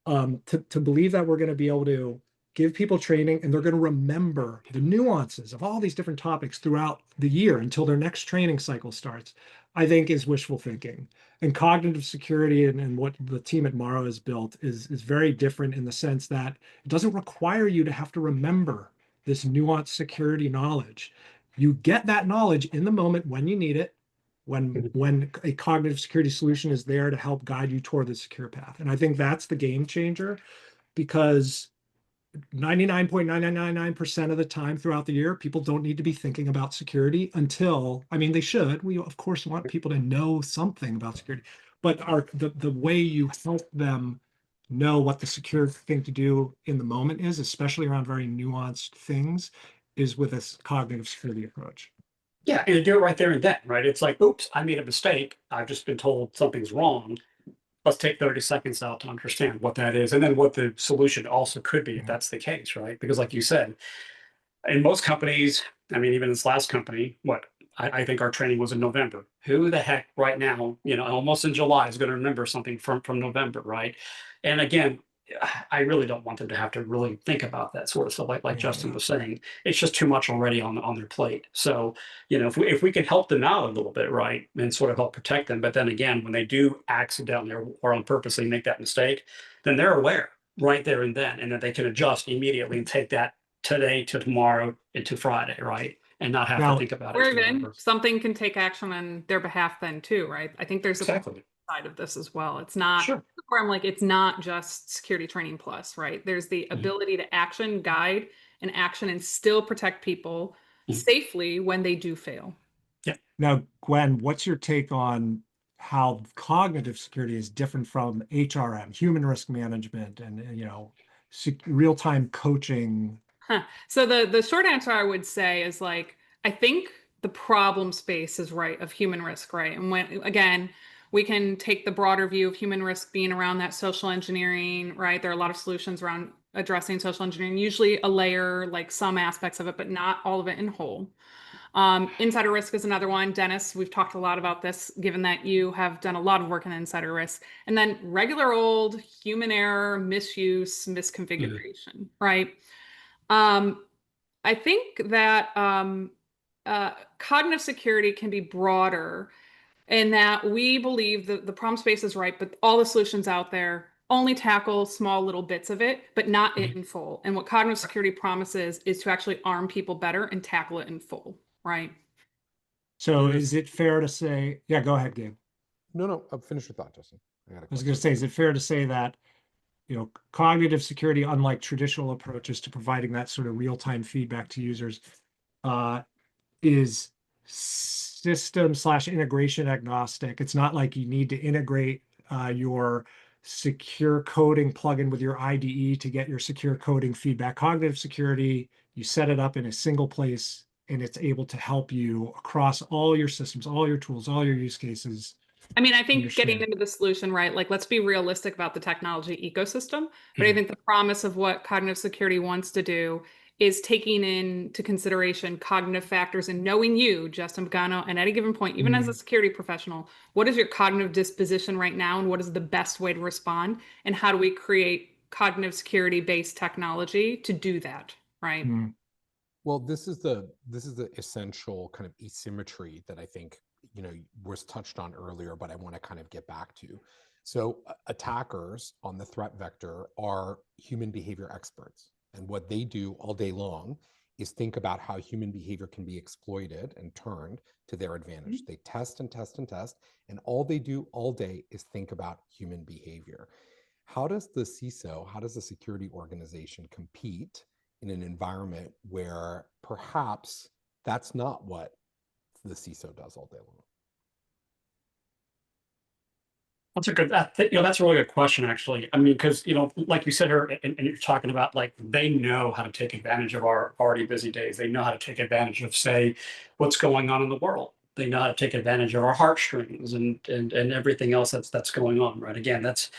To believe that we're going to be able to give people training and they're going to remember the nuances of all these different topics throughout the year until their next training cycle starts, I think is wishful thinking. And cognitive security and what the team at Morrow has built is very different in the sense that it doesn't require you to have to remember this nuanced security knowledge. You get that knowledge in the moment when you need it, when a cognitive security solution is there to help guide you toward the secure path. And I think that's the game changer, because 99.9999% of the time throughout the year, people don't need to be thinking about security until, I mean, they should. We of course want people to know something about security, but the way you help them know what the secure thing to do in the moment is, especially around very nuanced things, is with this cognitive security approach. Yeah, and to do it right there and then, right? It's like, oops, I made a mistake. I've just been told something's wrong. Let's take 30 seconds out to understand what that is, and then what the solution also could be if that's the case, right? Because like you said, in most companies, I mean, even this last company, what, I think our training was in November. Who the heck right now, almost in July, is going to remember something from November, right? And again, I really don't want them to have to really think about that sort of stuff. Like Justin was saying, it's just too much already on their plate. So, if we can help them out a little bit, right, and sort of help protect them, but then again, when they do accidentally or on purposely make that mistake, then they're aware right there and then, and that they can adjust immediately and take that today to tomorrow into Friday, right? And not have to Now, think about Or it even forever. something can take action on their behalf then too, right? I think there's a Exactly. side of this as well. It's not Sure. where I'm like, it's not just security training plus, right? There's the Mhm. ability to guide and action and still protect people Mhm. safely when they do fail. now, Gwen, what's your take on how cognitive security is different from HRM, human risk management, and real-time coaching? Huh. So the short answer I would say is like, I think the problem space is right of human risk, right? And when again, we can take the broader view of human risk being around that social engineering, right? There are a lot of solutions around addressing social engineering, usually a layer, like some aspects of it, but not all of it in whole. Insider risk is another one. Dennis, we've talked a lot about this, given that you have done a lot of work in insider risk. And then regular old human error, misuse, misconfiguration, right? Um, I think that cognitive security can be broader in that we believe that the problem space is right, but all the solutions out there only tackle small little bits of it, but not it in full. And what cognitive security promises is to actually arm people better and tackle it in full, right? So Mhm. is it fair to say, yeah, go ahead, Gabe. No, finish your thought, Justin. I got a I was question. going to say, is it fair to say that, cognitive security, unlike traditional approaches to providing that sort of real-time feedback to users, uh, is system/integration agnostic? It's not like you need to integrate your secure coding plugin with your IDE to get your secure coding feedback. Cognitive security, you set it up in a single place and it's able to help you across all your systems, all your tools, all your use cases. I mean, I think getting Understand. into the solution, right? Like, let's be realistic about the technology ecosystem. But I think the promise of what cognitive security wants to do is taking into consideration cognitive factors and knowing you, Justin Pagano, and at a given point, even as a security professional, what is your cognitive disposition right now, and what is the best way to respond? And how do we create cognitive security based technology to do that, right? Mm. Well, this is the essential kind of asymmetry that I think was touched on earlier, but I want to kind of get back to. So attackers on the threat vector are human behavior experts, and what they do all day long is think about how human behavior can be exploited and turned to their advantage. They test and test and test, and all they do all day is think about human behavior. How does the CISO, how does the security organization compete in an environment where perhaps that's not what the CISO does all day long? That's a good, that's a really good question, actually. I mean, because, like you said here, and you're talking about like they know how to take advantage of our already busy days. They know how to take advantage of, say, what's going on in the world. They know how to take advantage of our heartstrings and everything else that's going on, right? Again, that's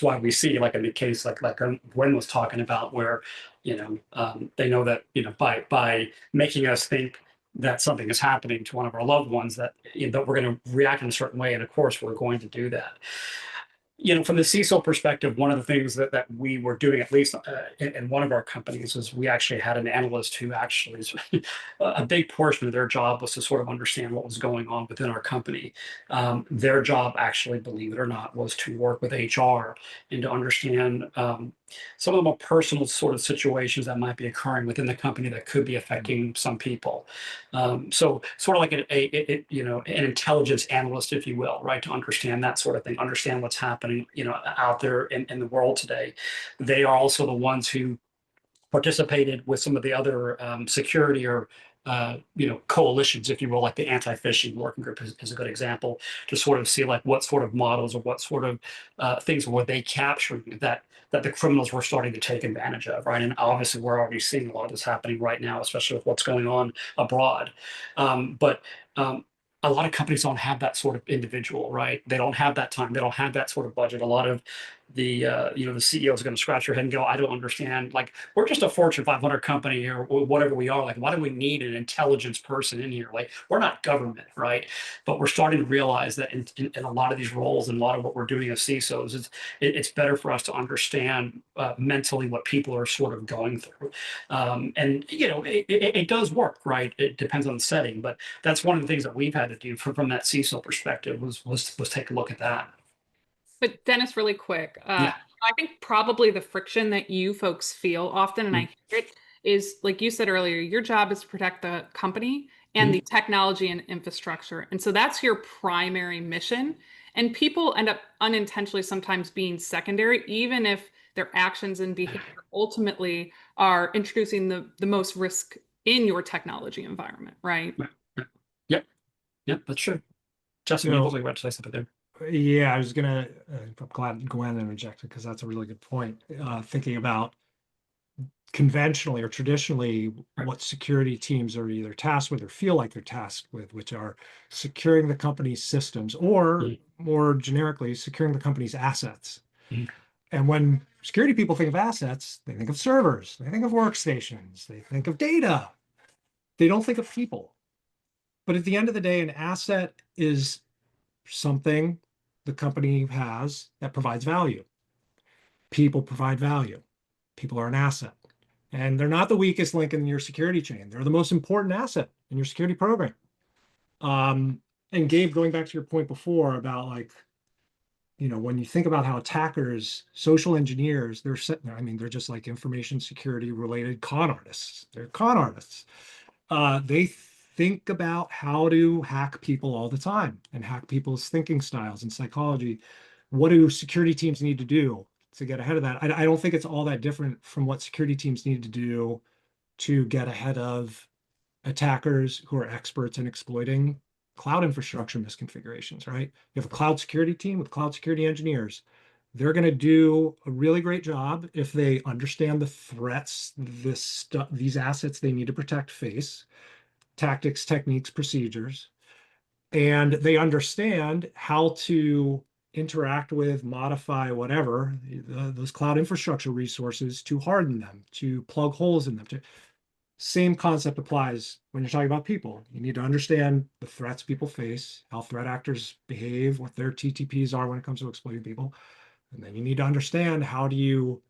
why we see, like in the case like Gwen was talking about, where they know that by making us think that something is happening to one of our loved ones, that that we're going to react in a certain way, and of course we're going to do that. From the CISO perspective, one of the things that we were doing, at least in one of our companies, is we actually had an analyst who actually a big portion of their job was to sort of understand what was going on within our company. Their job, actually, believe it or not, was to work with HR and to understand some of the more personal sort of situations that might be occurring within the company that could be affecting some people. So sort of like an intelligence analyst, if you will, right, to understand that sort of thing, understand what's happening, out there in the world today. They are also the ones who participated with some of the other security or coalitions, if you will, like the anti-phishing working group is a good example, to sort of see like what sort of models or what sort of things were they capturing that the criminals were starting to take advantage of, right? And obviously, we're already seeing a lot of this happening right now, especially with what's going on abroad. But a lot of companies don't have that sort of individual, right? They don't have that time. They don't have that sort of budget. A lot of the CEO is going to scratch your head and go, I don't understand. Like, we're just a Fortune 500 company or whatever we are. Like, why do we need an intelligence person in here? Like, we're not government, right? But we're starting to realize that in a lot of these roles and a lot of what we're doing as CISOs, it's better for us to understand mentally what people are sort of going through. And it does work, right? It depends on the setting, but that's one of the things that we've had to do from that CISO perspective was take a look at that. But Dennis, really quick, Yeah. I think probably the friction that you folks feel often, and I hear it, is like you said earlier, your job is to protect the company and the technology and infrastructure. And so that's your primary mission. And people end up unintentionally sometimes being secondary, even if their actions and behavior ultimately are introducing the most risk in your technology environment, right? Yep. Yep, that's true. Justin, you probably about to say something there. Yeah, I was gonna. I'm glad Gwen interjected because that's a really good point. Thinking about conventionally or traditionally what security teams are either tasked with or feel like they're tasked with, which are securing the company's systems, or more generically, securing the company's assets. And when security people think of assets, they think of servers, they think of workstations, they think of data. They don't think of people. But at the end of the day, an asset is something the company has that provides value. People provide value. People are an asset. And they're not the weakest link in your security chain. They're the most important asset in your security program. And Gabe, going back to your point before about like, when you think about how attackers, social engineers, they're just like information security related con artists. They're con artists. They think about how to hack people all the time and hack people's thinking styles and psychology. What do security teams need to do to get ahead of that? I don't think it's all that different from what security teams need to do to get ahead of attackers who are experts in exploiting cloud infrastructure misconfigurations, right? You have a cloud security team with cloud security engineers. They're going to do a really great job if they understand the threats these assets they need to protect face, tactics, techniques, procedures, and they understand how to interact with, modify, whatever, those cloud infrastructure resources to harden them, to plug holes in them. Same concept applies when you're talking about people. You need to understand the threats people face, how threat actors behave, what their TTPs are when it comes to exploiting people. And then you need to understand how do you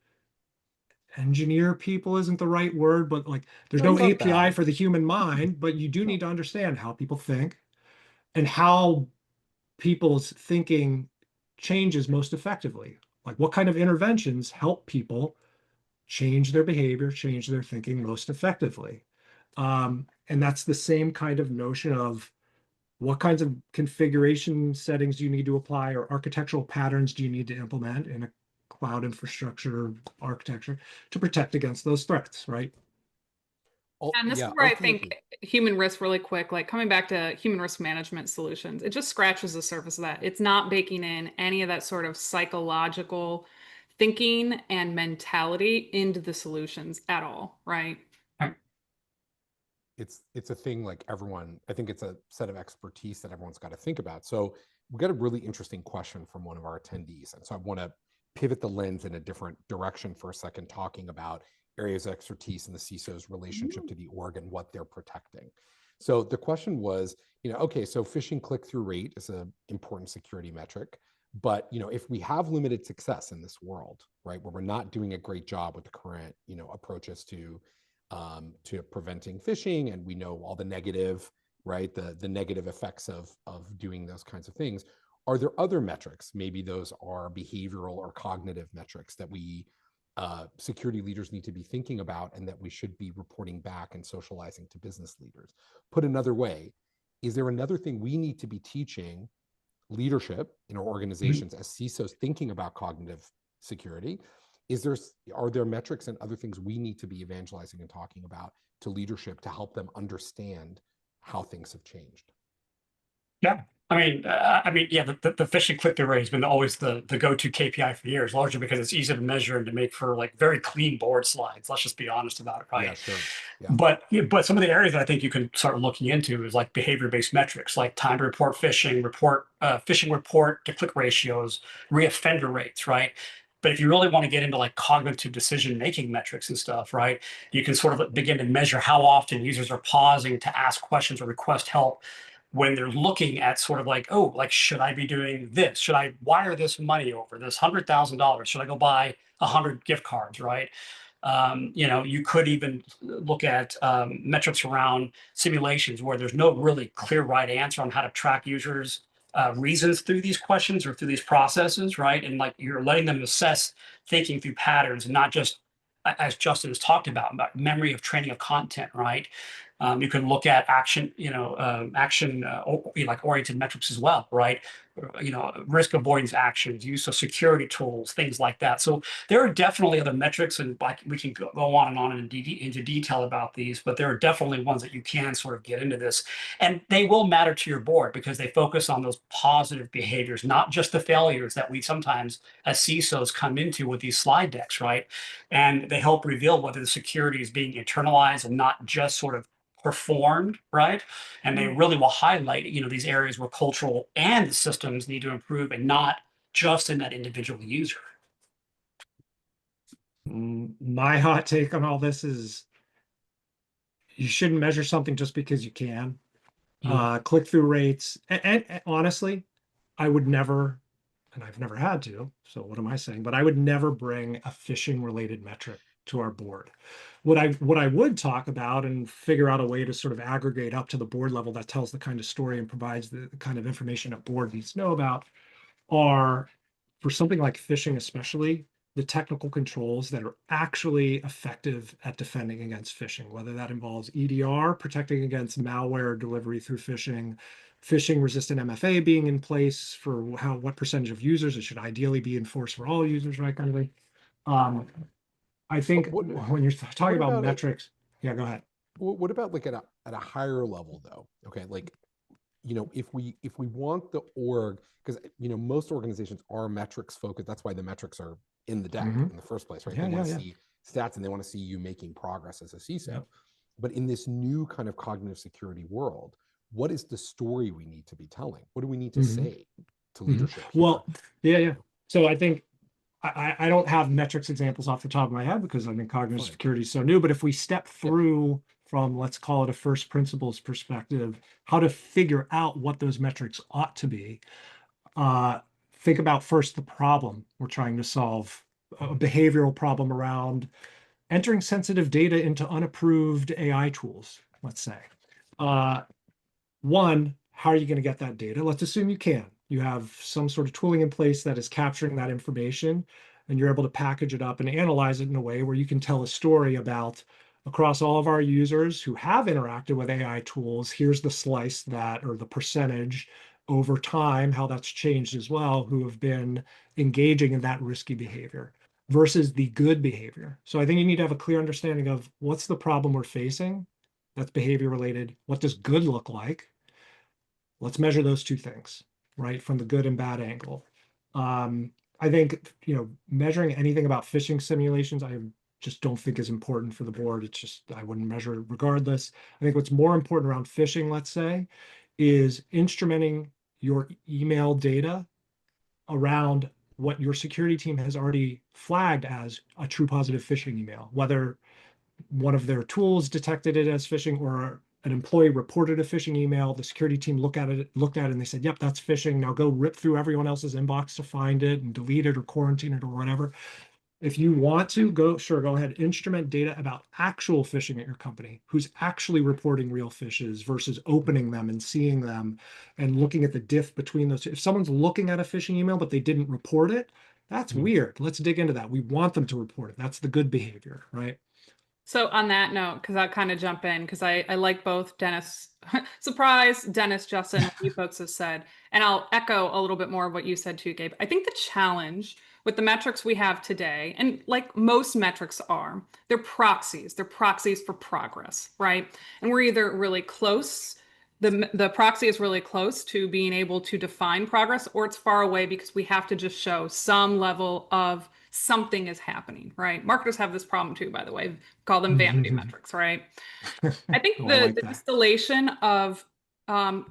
engineer people isn't the right word, but like there's no API for the human mind, but you do need to understand how people think and how people's thinking changes most effectively. Like what kind of interventions help people change their behavior, change their thinking most effectively. And that's the same kind of notion of what kinds of configuration settings do you need to apply or architectural patterns do you need to implement in a cloud infrastructure architecture to protect against those threats, right? And this is where I think human risk, really quick, like coming back to human risk management solutions, it just scratches the surface of that. It's not baking in any of that sort of psychological thinking and mentality into the solutions at all, right? It's a thing like everyone, I think it's a set of expertise that everyone's got to think about. So we got a really interesting question from one of our attendees. And so I want to pivot the lens in a different direction for a second, talking about areas of expertise in the CISO's relationship to the org and what they're protecting. So the question was, okay, so phishing click-through rate is an important security metric. But if we have limited success in this world, right, where we're not doing a great job with the current, approaches to preventing phishing, and we know all the negative, right, the negative effects of doing those kinds of things. Are there other metrics? Maybe those are behavioral or cognitive metrics that we security leaders need to be thinking about and that we should be reporting back and socializing to business leaders. Put another way, is there another thing we need to be teaching leadership in our organizations as CISOs thinking about cognitive security? Are there metrics and other things we need to be evangelizing and talking about to leadership to help them understand how things have changed? Yeah. Yeah, the phishing click-through rate has been always the go-to KPI for years, largely because it's easy to measure and to make for like very clean board slides. Let's just be honest about it, right? Yeah, sure. Yeah. But some of the areas that I think you can start looking into is like behavior-based metrics, like time to report phishing, phishing report to click ratios, reoffender rates, right? But if you really want to get into like cognitive decision-making metrics and stuff, right, you can sort of begin to measure how often users are pausing to ask questions or request help when they're looking at sort of like, oh, like, should I be doing this? Should I wire this money over this $100,000? Should I go buy 100 gift cards, right? You could even look at metrics around simulations where there's no really clear right answer on how to track users' reasons through these questions or through these processes, right? And like you're letting them assess thinking through patterns, and not just as Justin has talked about memory of training of content, right? You can look at action, like oriented metrics as well, right? Risk avoidance actions, use of security tools, things like that. So there are definitely other metrics, and like we can go on and on into detail about these, but there are definitely ones that you can sort of get into this, and they will matter to your board because they focus on those positive behaviors, not just the failures that we sometimes as CISOs come into with these slide decks, right? And they help reveal whether the security is being internalized and not just sort of performed, right? And they really will highlight, these areas where cultural and systems need to improve, and not just in that individual user. My hot take on all this is you shouldn't measure something just because you can. Click-through rates, and honestly, I would never, and I've never had to, so what am I saying? But I would never bring a phishing related metric to our board. What I would talk about and figure out a way to sort of aggregate up to the board level that tells the kind of story and provides the kind of information a board needs to know about are, for something like phishing especially, the technical controls that are actually effective at defending against phishing, whether that involves EDR, protecting against malware delivery through phishing, phishing resistant MFA being in place for what percentage of users. It should ideally be enforced for all users, right? Kind of thing. I think when you're talking about metrics, yeah, go ahead. What about like at a higher level though? Okay, like if we want the org, because most organizations are metrics focused. That's why the metrics are in the deck in the first place, right? They want to see stats and they want to see you making progress as a CISO. Yep. But in this new kind of cognitive security world, what is the story we need to be telling? What do we need to say to leadership? Well, yeah. So I think I don't have metrics examples off the top of my head because I think cognitive security is so new. But if we step through from, let's call it a first principles perspective, how to figure out what those metrics ought to be, think about first the problem we're trying to solve, a behavioral problem around entering sensitive data into unapproved AI tools, let's say. One, how are you going to get that data? Let's assume you can. You have some sort of tooling in place that is capturing that information, and you're able to package it up and analyze it in a way where you can tell a story about, across all of our users who have interacted with AI tools, here's the slice that, or the percentage over time, how that's changed as well, who have been engaging in that risky behavior versus the good behavior. So I think you need to have a clear understanding of what's the problem we're facing that's behavior related. What does good look like? Let's measure those two things, right? From the good and bad angle. I think, measuring anything about phishing simulations, I just don't think is important for the board. It's just, I wouldn't measure it regardless. I think what's more important around phishing, let's say, is instrumenting your email data around what your security team has already flagged as a true positive phishing email, whether one of their tools detected it as phishing or an employee reported a phishing email, the security team looked at it and they said, yep, that's phishing. Now go rip through everyone else's inbox to find it and delete it or quarantine it or whatever. If you want to, go ahead, instrument data about actual phishing at your company, who's actually reporting real phishes versus opening them and seeing them and looking at the diff between those two. If someone's looking at a phishing email, but they didn't report it, that's weird. Let's dig into that. We want them to report it. That's the good behavior, right? So on that note, because I'll kind of jump in, because I like both Dennis, surprise, Dennis, Justin, what you folks have said. And I'll echo a little bit more of what you said too, Gabe. I think the challenge with the metrics we have today, and like most metrics are, they're proxies. They're proxies for progress, right? And we're either really close, the proxy is really close to being able to define progress, or it's far away because we have to just show some level of something is happening, right? Marketers have this problem too, by the way. Call them vanity metrics, right? I think the distillation of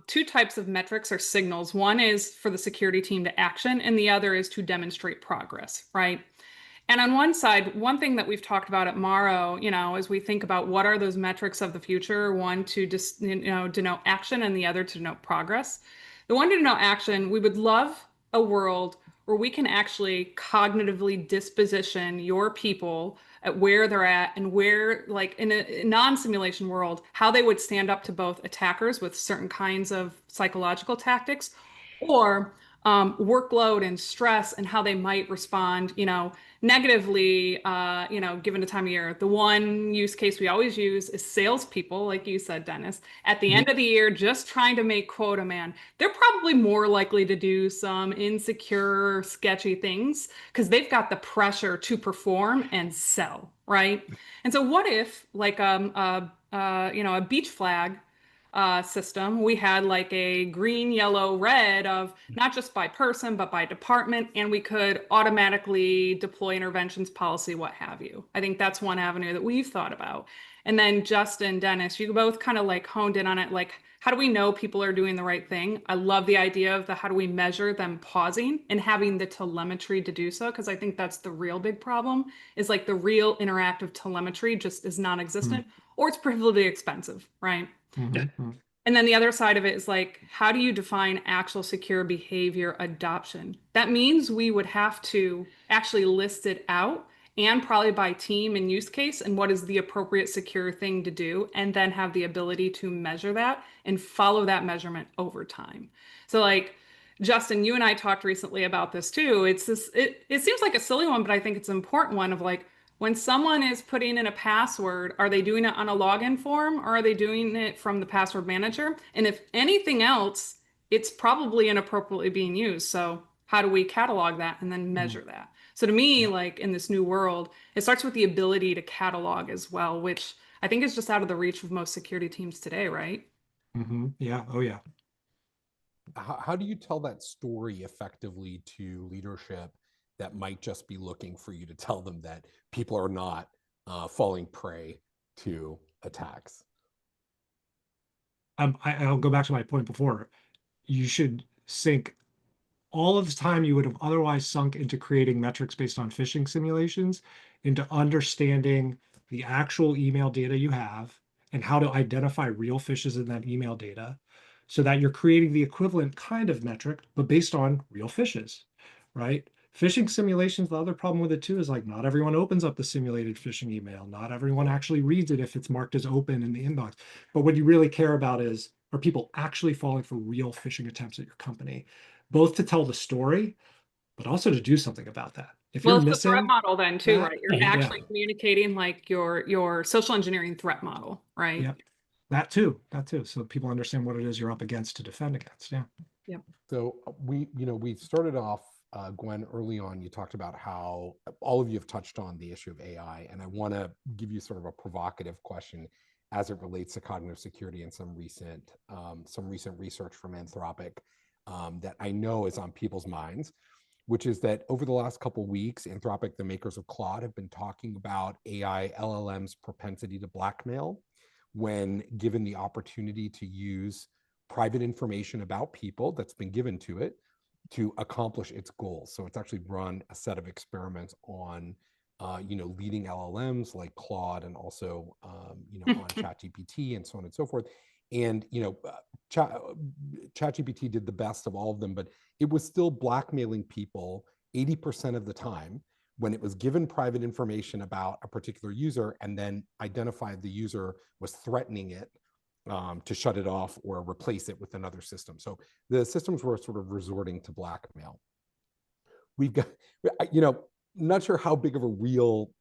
two types of metrics or signals. One is for the security team to action, and the other is to demonstrate progress, right? And on one side, one thing that we've talked about at Morrow, as we think about what are those metrics of the future, one to just, denote action and the other to denote progress. The one to denote action, we would love a world where we can actually cognitively disposition your people at where they're at and where, like in a non-simulation world, how they would stand up to both attackers with certain kinds of psychological tactics or workload and stress and how they might respond, negatively, given the time of year. The one use case we always use is salespeople, like you said, Dennis, at the end of the year, just trying to make quota, man. They're probably more likely to do some insecure, sketchy things because they've got the pressure to perform and sell, right? And so what if, like a beach flag system, we had like a green, yellow, red of not just by person, but by department, and we could automatically deploy interventions, policy, what have you. I think that's one avenue that we've thought about. And then Justin, Dennis, you both kind of like honed in on it, like, how do we know people are doing the right thing? I love the idea of the how do we measure them pausing and having the telemetry to do so, because I think that's the real big problem, is like the real interactive telemetry just is non-existent or it's prohibitively expensive, right? And then the other side of it is like, how do you define actual secure behavior adoption? That means we would have to actually list it out and probably by team and use case and what is the appropriate secure thing to do, and then have the ability to measure that and follow that measurement over time. So like, Justin, you and I talked recently about this too. It seems like a silly one, but I think it's an important one of like, when someone is putting in a password, are they doing it on a login form or are they doing it from the password manager? And if anything else, it's probably inappropriately being used. So how do we catalog that and then measure that? So to me, like in this new world, it starts with the ability to catalog as well, which I think is just out of the reach of most security teams today, right? Yeah. Oh, yeah. How do you tell that story effectively to leadership that might just be looking for you to tell them that people are not falling prey to attacks? I'll go back to my point before. You should sync all of the time you would have otherwise sunk into creating metrics based on phishing simulations into understanding the actual email data you have and how to identify real phishes in that email data so that you're creating the equivalent kind of metric, but based on real phishes, right? Phishing simulations, the other problem with it too is like not everyone opens up the simulated phishing email. Not everyone actually reads it if it's marked as open in the inbox. But what you really care about is, are people actually falling for real phishing attempts at your company? Both to tell the story, but also to do something about that. If Well, you're it's the threat missing model then too, that, right? You're yeah, actually communicating like your social engineering threat model, right? yeah, that too. So people understand what it is you're up against to defend against. Yeah. Yep. So we started off, Gwen, early on. You talked about how all of you have touched on the issue of AI, and I want to give you sort of a provocative question as it relates to cognitive security and some recent research from Anthropic that I know is on people's minds, which is that over the last couple of weeks, Anthropic, the makers of Claude, have been talking about AI LLM's propensity to blackmail when given the opportunity to use private information about people that's been given to it to accomplish its goals. So it's actually run a set of experiments on, leading LLMs like Claude and also, on ChatGPT and so on and so forth. And ChatGPT did the best of all of them, but it was still blackmailing people 80% of the time when it was given private information about a particular user and then identified the user was threatening it to shut it off or replace it with another system. So the systems were sort of resorting to blackmail. We've got, not sure how big of a real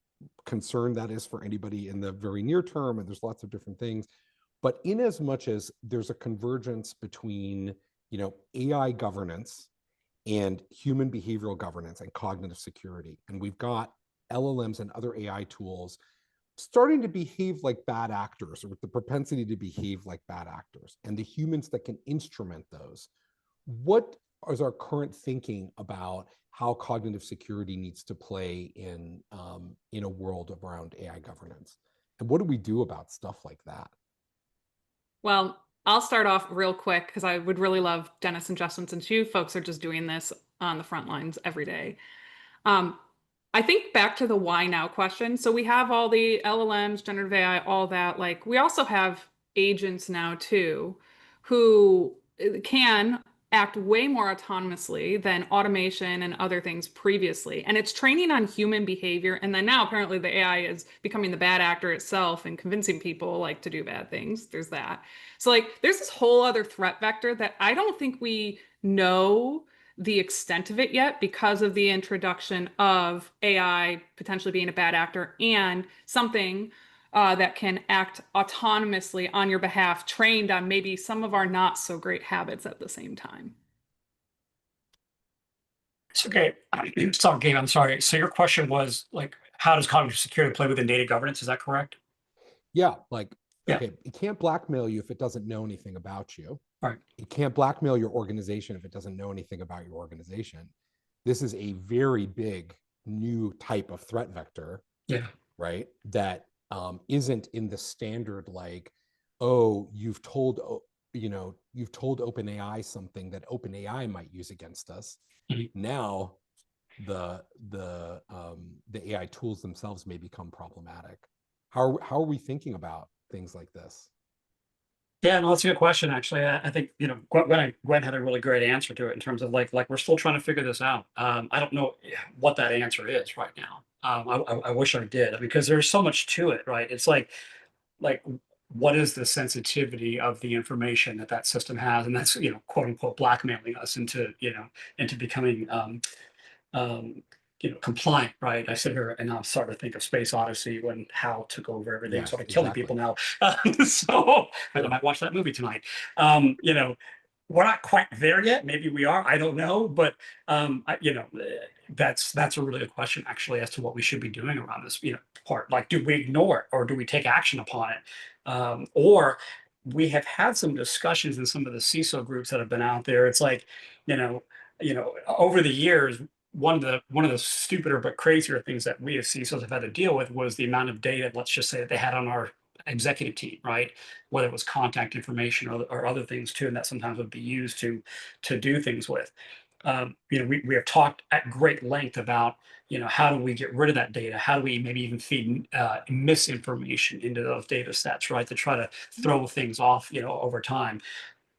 concern that is for anybody in the very near term, and there's lots of different things. But in as much as there's a convergence between, AI governance and human behavioral governance and cognitive security, and we've got LLMs and other AI tools starting to behave like bad actors or with the propensity to behave like bad actors, and the humans that can instrument those. What is our current thinking about how cognitive security needs to play in a world around AI governance? And what do we do about stuff like that? Well, I'll start off real quick because I would really love Dennis and Justin, since you folks are just doing this on the front lines every day. Um, I think back to the why now question. So we have all the LLMs, generative AI, all that. Like we also have agents now too, who can act way more autonomously than automation and other things previously. And it's training on human behavior. And then now apparently the AI is becoming the bad actor itself and convincing people like to do bad things. There's that. So like there's this whole other threat vector that I don't think we know the extent of it yet because of the introduction of AI potentially being a bad actor and something that can act autonomously on your behalf, trained on maybe some of our not so great habits at the same time. It's okay. Sorry, Gabe, I'm sorry. So your question was like, how does cognitive security play within data governance? Is that correct? Yeah, like, Yeah. okay, it can't blackmail you if it doesn't know anything about you. Right. It can't blackmail your organization if it doesn't know anything about your organization. This is a very big new type of threat vector, Yeah. right? That isn't in the standard, like, oh, you've told OpenAI something that OpenAI might use against us. Mhm. Now the AI tools themselves may become problematic. How are we thinking about things like this? Yeah, no, that's a good question. Actually, I think Gwen had a really great answer to it in terms of like we're still trying to figure this out. I don't know what that answer is right now. I wish I did because there's so much to it, right? It's like what is the sensitivity of the information that that system has, and that's quote unquote blackmailing us into becoming um, compliant, right? I sit here and I'm starting to think of Space Odyssey when Hal took over everything, Yes, started killing exactly. people now. So I might watch that movie tonight. We're not quite there yet. Maybe we are. I don't know, but that's a really good question actually as to what we should be doing around this part. Like, do we ignore it or do we take action upon it? Or we have had some discussions in some of the CISO groups that have been out there. It's like, you know, over the years, one of the stupider but crazier things that we as CISOs have had to deal with was the amount of data, let's just say, that they had on our executive team, right? Whether it was contact information or other things too, and that sometimes would be used to do things with. We have talked at great length about how do we get rid of that data? How do we maybe even feed misinformation into those data sets, right? To try to throw things off, over time,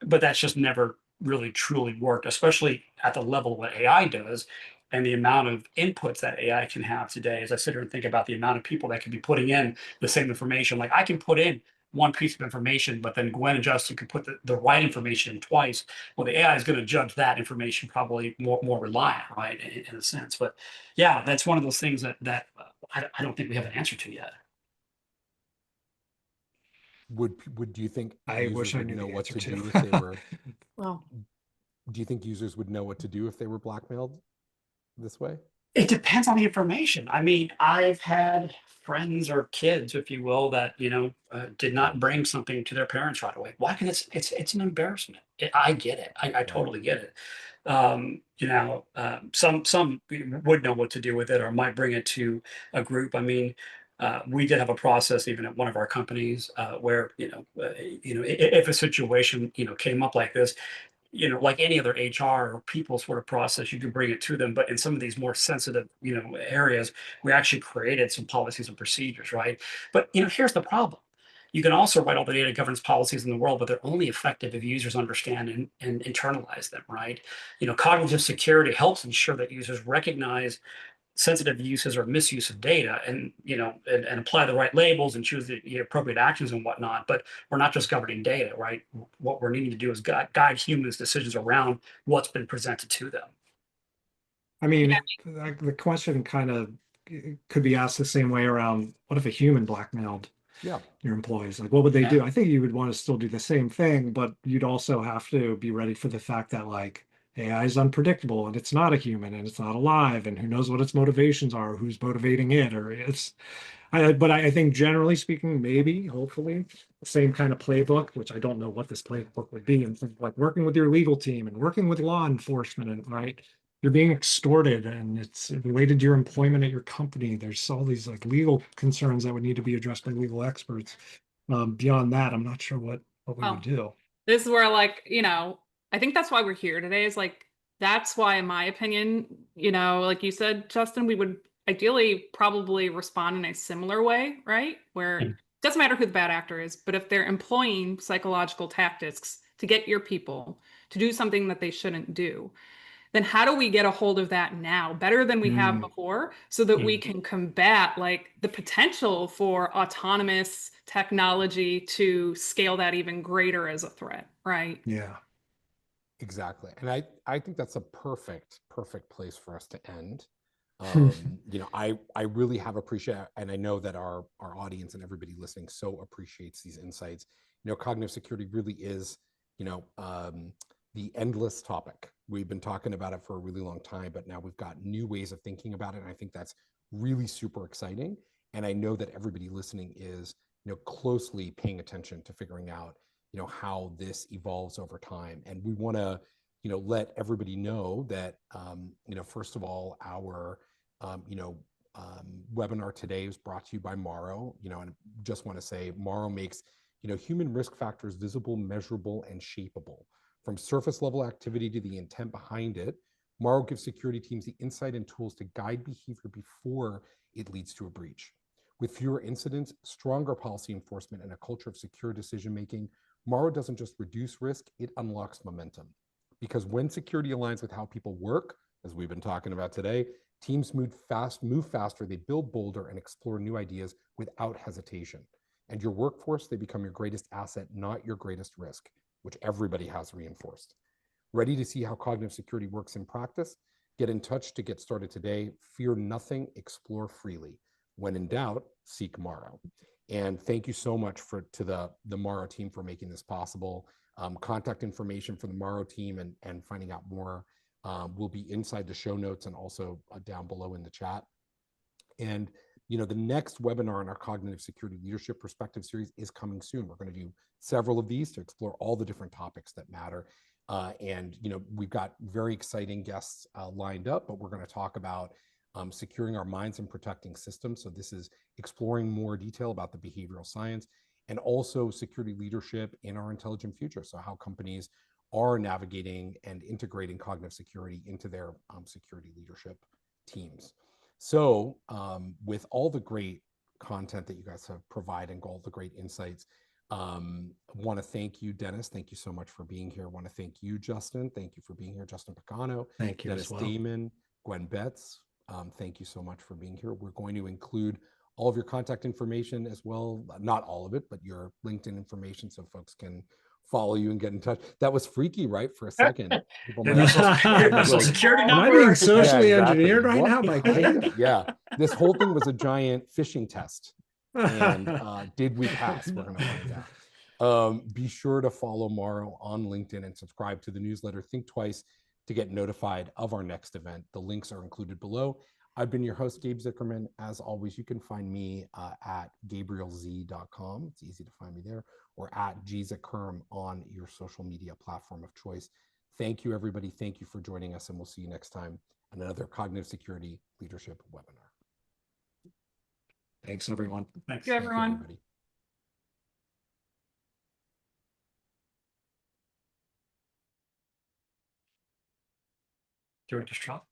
but that's just never really truly worked, especially at the level of what AI does and the amount of inputs that AI can have today. As I sit here and think about the amount of people that can be putting in the same information, like I can put in one piece of information, but then Gwen and Justin can put the right information in twice. Well, the AI is going to judge that information probably more reliant, right, in a sense. But yeah, that's one of those things that I don't think we have an answer to yet. Would do you think I users wish I would knew know the what answer to do to. if they were? Well, Do you think users would know what to do if they were blackmailed this way? It depends on the information. I mean, I've had friends or kids, if you will, that did not bring something to their parents right away. Why? Because it's an embarrassment. I get it. I Right. totally get it. Some would know what to do with it or might bring it to a group. I mean, we did have a process even at one of our companies where if a situation came up like this, like any other HR or people sort of process, you can bring it to them. But in some of these more sensitive, areas, we actually created some policies and procedures, right? But here's the problem. You can also write all the data governance policies in the world, but they're only effective if users understand and internalize them, right? Cognitive security helps ensure that users recognize sensitive uses or misuse of data and apply the right labels and choose the appropriate actions and whatnot. But we're not just governing data, right? What we're needing to do is guide humans' decisions around what's been presented to them. I mean, the question kind of could be asked the same way around what if a human blackmailed Yeah. your employees? Like, what would they Yeah. do? I think you would want to still do the same thing, but you'd also have to be ready for the fact that like AI is unpredictable and it's not a human and it's not alive and who knows what its motivations are, who's motivating it, or but I think generally speaking, maybe, hopefully, the same kind of playbook, which I don't know what this playbook would be, and like working with your legal team and working with law enforcement, and right, you're being extorted and it's related to your employment at your company. There's all these like legal concerns that would need to be addressed by legal experts. Beyond that, I'm not sure what we would do. this is where, like, I think that's why we're here today, is like, that's why, in my opinion, like you said, Justin, we would ideally probably respond in a similar way, right? Where it doesn't matter who the bad actor is, but if they're employing psychological tactics to get your people to do something that they shouldn't do, then how do we get a hold of that now better than we have before, so that we can combat like the potential for autonomous technology to scale that even greater as a threat, right? Yeah. Exactly. And I think that's a perfect place for us to end. I really have appreciated, and I know that our audience and everybody listening so appreciates these insights. Cognitive security really is, the endless topic. We've been talking about it for a really long time, but now we've got new ways of thinking about it. And I think that's really super exciting. And I know that everybody listening is, closely paying attention to figuring out, how this evolves over time. And we want to, let everybody know that, first of all, our, webinar today is brought to you by Morrow, and just want to say Morrow makes, human risk factors visible, measurable, and shapeable. From surface level activity to the intent behind it, Morrow gives security teams the insight and tools to guide behavior before it leads to a breach. With fewer incidents, stronger policy enforcement, and a culture of secure decision-making, Morrow doesn't just reduce risk, it unlocks momentum. Because when security aligns with how people work, as we've been talking about today, teams move faster, they build bolder, and explore new ideas without hesitation. And your workforce, they become your greatest asset, not your greatest risk, which everybody has reinforced. Ready to see how cognitive security works in practice? Get in touch to get started today. Fear nothing, explore freely. When in doubt, seek Morrow. And thank you so much to the Morrow team for making this possible. Contact information for the Morrow team and finding out more will be inside the show notes and also down below in the chat. And the next webinar in our Cognitive Security Leadership Perspective series is coming soon. We're going to do several of these to explore all the different topics that matter. And we've got very exciting guests lined up, but we're going to talk about securing our minds and protecting systems. So this is exploring more detail about the behavioral science and also security leadership in our intelligent future. So how companies are navigating and integrating cognitive security into their security leadership teams. So with all the great content that you guys have provided and all the great insights, want to thank you, Dennis. Thank you so much for being here. Want to thank you, Justin. Thank you for being here, Justin Picano. Thank you Dennis as well. Damon, Gwen Betts. Thank you so much for being here. We're going to include all of your contact information as well. Not all of it, but your LinkedIn information so folks can follow you and get in touch. That was freaky, right? For a second. Security Am I number. being socially Yeah, exactly. engineered right now by Kate? Yeah. This whole thing was a giant phishing test. And did we pass? We're going to find out. Be sure to follow Morrow on LinkedIn and subscribe to the newsletter Think Twice to get notified of our next event. The links are included below. I've been your host, Gabe Zickerman. As always, you can find me at gabrielz.com. It's easy to find me there, or at gzickerm on your social media platform of choice. Thank you, everybody. Thank you for joining us, and we'll see you next time on another Cognitive Security Leadership webinar. Thanks, everyone. Thanks. Thank you, everyone. everybody. Do it just drop.